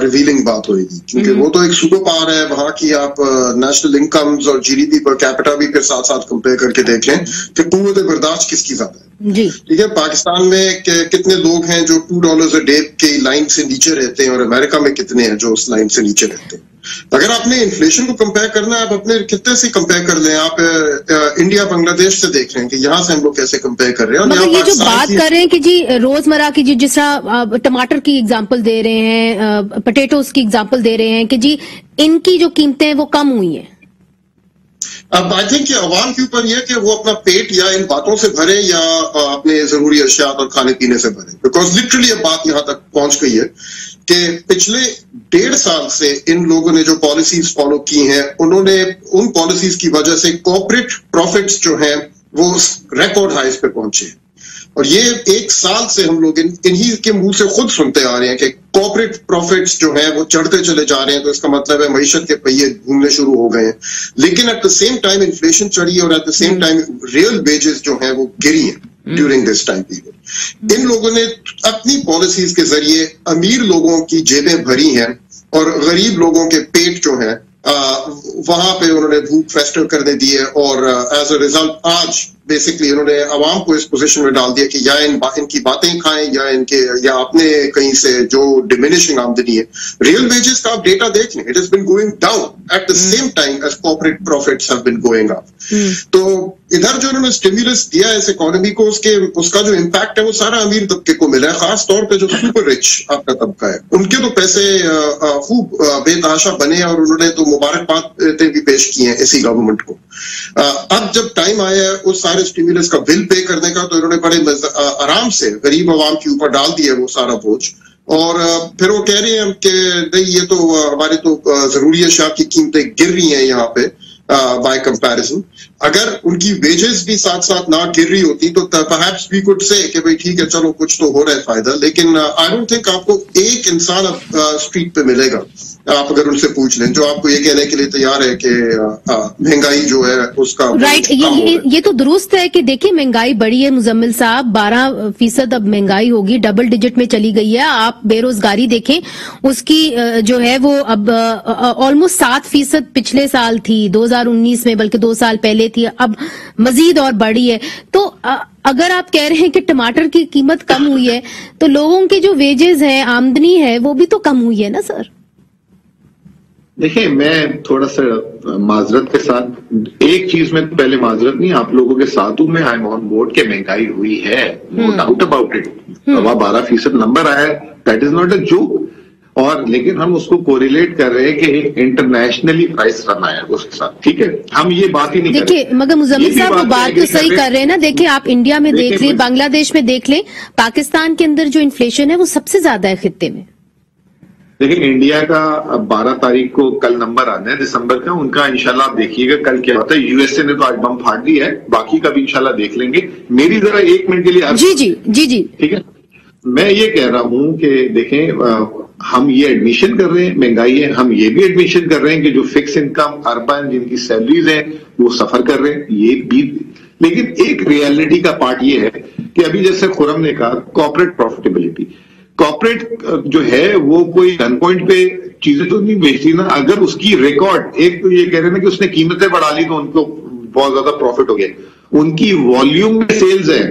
रिवीलिंग बात होगी, क्योंकि वो तो एक सुपर पावर है। वहां की आप नेशनल इनकम्स और जीडीपी पर कैपिटा भी फिर साथ साथ कंपेयर करके देख लें कि कुव्वत बर्दाश्त किसकी ज्यादा है जी। ठीक है, पाकिस्तान में कितने लोग हैं जो $2 अ डे की लाइन से नीचे रहते हैं, और अमेरिका में कितने हैं जो उस लाइन से नीचे रहते हैं। अगर आपने इन्फ्लेशन को कंपेयर करना है, आप अपने कितने से कंपेयर कर लें। आप इंडिया बांग्लादेश से देख रहे हैं कि यहाँ से हम लोग कैसे कंपेयर कर रहे हैं। मतलब ये जो बात कर रहे हैं कि जी रोजमर्रा की जिस तरह टमाटर की एग्जांपल दे रहे हैं, पोटैटोज की एग्जांपल दे रहे हैं कि जी इनकी जो कीमतें हैं वो कम हुई हैं। अब आई थिंक अवाम के ऊपर यह कि वो अपना पेट या इन बातों से भरे या अपने जरूरी अशियात और खाने पीने से भरे, बिकॉज लिटरली अब बात यहां तक पहुंच गई है कि पिछले 1.5 साल से इन लोगों ने जो पॉलिसीज फॉलो की हैं, उन्होंने उन पॉलिसीज की वजह से कॉर्पोरेट प्रॉफिट्स जो हैं वो रिकॉर्ड हाइस पे पहुंचे। और ये 1 साल से हम लोग इन्हीं के मुंह से खुद सुनते आ रहे हैं कि कॉर्पोरेट प्रॉफिट्स जो है वो चढ़ते चले जा रहे हैं। तो इसका मतलब है मईशत के पहिए घूमने शुरू हो गए हैं। लेकिन eight the same time inflation चढ़ी और eight the same time real wages जो है वो गिरी हैं ड्यूरिंग दिस टाइम पीरियड। इन लोगों ने अपनी पॉलिसीज के जरिए अमीर लोगों की जेबें भरी हैं और गरीब लोगों के पेट जो है वहां पे उन्होंने भूख फेस्टिव करने दी है। और एज अ रिजल्ट आज बेसिकली उन्होंने अवाम को इस पोजीशन में डाल दिया कि या इनकी बातें खाएं या अपने कहीं से जो डिमिनिशिंग आमदनी है। रियल वेजेस का आप डेटा देख लें, it has been going down at the same time as corporate profits have been going up. तो इधर जो उन्होंने स्टिमुलस दिया है इस इकोनॉमी को, उसका जो इम्पैक्ट है वो सारा अमीर तबके को मिला है, खास तौर पे जो सुपर रिच आपका तबका है उनके तो पैसे खूब बेतहाशा बने और उन्होंने तो मुबारकबाद भी पेश की है इसी गवर्नमेंट को। अब जब टाइम आया है उस सारे स्टिमुलस का बिल पे करने का, तो इन्होंने बड़े आराम से गरीब आवाम के ऊपर डाल दिया वो सारा बोझ। और फिर वो कह रहे हैं कि नहीं ये तो हमारे तो जरूरी अशिया की कीमतें गिर रही हैं यहाँ पे बाय कंपैरिजन। अगर उनकी वेजेस भी साथ साथ ना गिर रही होती तो परहैप्स वी कुड से कि भाई ठीक है चलो कुछ तो हो रहा है फायदा। लेकिन आई डोंट थिंक आपको एक इंसान अब स्ट्रीट पे मिलेगा, आप अगर उनसे पूछ लें, जो आपको ये कहने के लिए तैयार है कि महंगाई जो है उसका राइट ये तो दुरुस्त है कि देखिए महंगाई बढ़ी है मुजम्मिल साहब, 12% अब महंगाई होगी, डबल डिजिट में चली गई है। आप बेरोजगारी देखें उसकी जो है वो अब ऑलमोस्ट 7% पिछले साल थी 2019 में, बल्कि 2 साल पहले थी, अब मजीद और बढ़ी है। तो अगर आप कह रहे हैं कि टमाटर की कीमत कम हुई है तो लोगों के जो वेजेस हैं, आमदनी है, वो भी तो कम हुई है ना सर। देखिए, मैं थोड़ा सा माजरत के साथ एक चीज में पहले माजरत नहीं, आप लोगों के साथ हूं मैं, आई एम ऑन बोर्ड के महंगाई हुई है, no doubt about it. 12% number आया है, that is not a joke. और लेकिन हम उसको कोरिलेट कर रहे हैं कि एक इंटरनेशनली प्राइस रन आया उसके साथ, ठीक है, हम ये बात ही नहीं देखिए मगर मुजम्मिल साहब वो बात तो सही कर रहे हैं ना। देखिए आप इंडिया में देख लें, बांग्लादेश में देख लें, पाकिस्तान के अंदर जो इन्फ्लेशन है वो सबसे ज्यादा है खित्ते में। देखिए इंडिया का 12 तारीख को कल नंबर आना है दिसंबर का, उनका इंशाल्लाह आप देखिएगा कल क्या होता है। यूएसए ने तो आज बम फाड़ दिया है, बाकी का भी इंशाल्लाह देख लेंगे। मेरी जरा 1 मिनट के लिए जी ठीक है, मैं ये कह रहा हूं कि देखें हम ये एडमिशन कर रहे हैं महंगाई है, हम ये भी एडमिशन कर रहे हैं कि जो फिक्स इनकम अर्बन जिनकी सैलरीज हैं वो सफर कर रहे हैं, ये भी। लेकिन एक रियलिटी का पार्ट ये है कि अभी जैसे खुरम ने कहा कॉर्पोरेट प्रॉफिटेबिलिटी, कॉर्पोरेट जो है वो कोई गन पॉइंट पे चीजें तो नहीं बेचती ना। अगर उसकी रिकॉर्ड, एक तो ये कह रहे हैं कि उसने कीमतें बढ़ा ली तो उनको बहुत ज्यादा प्रॉफिट हो गया, उनकी वॉल्यूम में सेल्स है।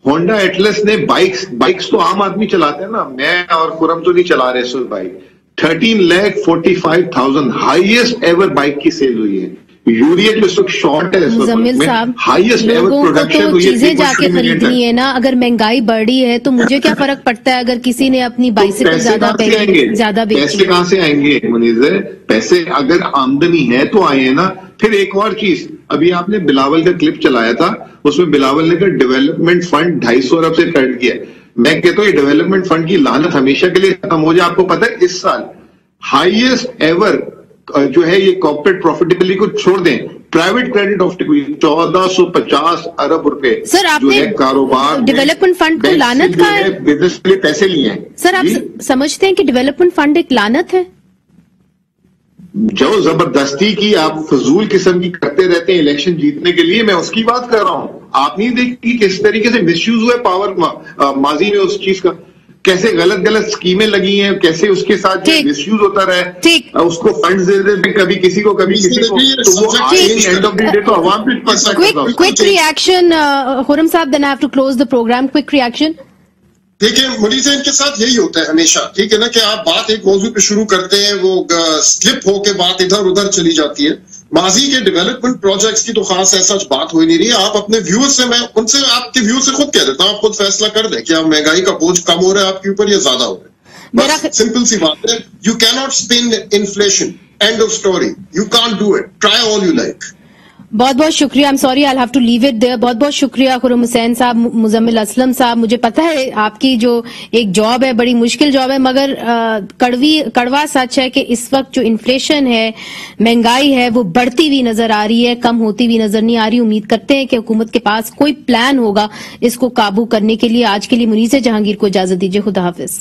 होंडा एटलस ने बाइक्स तो आम आदमी चलाते हैं ना, मैं और खुरम तो नहीं चला रहे सो बाइक। 13,45,000 हाईएस्ट एवर बाइक की सेल हुई है। यूरिया जो इस वक्त शॉर्ट है, मुजम्मिल साहब हाईएस्ट एवर प्रोडक्शन हुई है। चीजें जाके खरीदनी है ना, अगर महंगाई बढ़ी है तो मुझे क्या फर्क पड़ता है अगर किसी ने अपनी बाइसिकल ज्यादा बेची। पैसे कहां से आएंगे मुनीज़? पैसे अगर आमदनी है तो आए हैं ना। फिर एक और चीज, अभी आपने बिलावल का क्लिप चलाया था, उसमें बिलावल ने कहा डेवलपमेंट फंड 250 अरब से कट किया। मैं कहता हूँ ये डेवलपमेंट फंड की लानत हमेशा के लिए खत्म हो जाए। आपको पता है इस साल हाईएस्ट एवर जो है ये कॉर्पोरेट प्रॉफिटेबिलिटी को छोड़ दें, प्राइवेट क्रेडिट ऑफ 1450 अरब रुपए सर आपने कारोबार डेवलपमेंट फंड को लानत का है, बिजनेस के लिए पैसे लिए हैं। सर आप समझते हैं कि डेवलपमेंट फंड एक लानत है? جو زبردستی کی آپ فضول قسم کی کرتے رہتے ہیں الیکشن جیتنے کے لیے، میں اس کی بات کر رہا ہوں. آپ نہیں دیکھتی کس طریقے سے مس یوز ہوئے پاور ماضی میں اس چیز کا، کیسے غلط غلط اسکیمیں لگی ہیں، کیسے اس کے ساتھ مس یوز ہوتا رہا، اس کو فنڈز دے دیتے کبھی کسی کو کبھی کسی کو، تو وہ اینڈ آف دی ڈے تو عوام پہ پڑتا ہے. کوئک ریئیکشن خرم صاحب، then I have to close the programme. Quick reaction. دیکھیں منیر صاحب کے ساتھ یہی ہوتا ہے ہمیشہ، ٹھیک ہے نا، کہ آپ بات ایک موضوع پہ شروع کرتے ہیں، وہ سلپ ہو کے بات ادھر ادھر چلی جاتی ہے. ماضی کے ڈیولپمنٹ پروجیکٹس کی تو خاص ایسا بات ہو ہی نہیں رہی. آپ اپنے ویور سے، میں ان سے آپ کے ویور سے خود کہہ دیتا ہوں، آپ خود فیصلہ کر دیں کہ مہنگائی کا بوجھ کم ہو رہا ہے آپ کے اوپر یا زیادہ ہو رہا ہے. بس سمپل سی بات ہے. یو کی not spin inflation, and of story. You can't do it. Try all you like. بہت بہت شکریہ. I'm sorry I'll have to leave it there. بہت بہت شکریہ خرم حسین صاحب، مزمل اسلم صاحب. مجھے پتا ہے آپ کی جو ایک جاب ہے بڑی مشکل جاب ہے، مگر کڑوا سچ ہے کہ اس وقت جو انفلیشن ہے، مہنگائی ہے، وہ بڑھتی ہوئی نظر آ رہی ہے، کم ہوتی ہوئی نظر نہیں آ رہی. امید کرتے ہیں کہ حکومت کے پاس کوئی پلان ہوگا اس کو قابو کرنے کے لیے. آج کے لیے منیزہ جہانگیر کو اجازت دیجیے. خدا حافظ.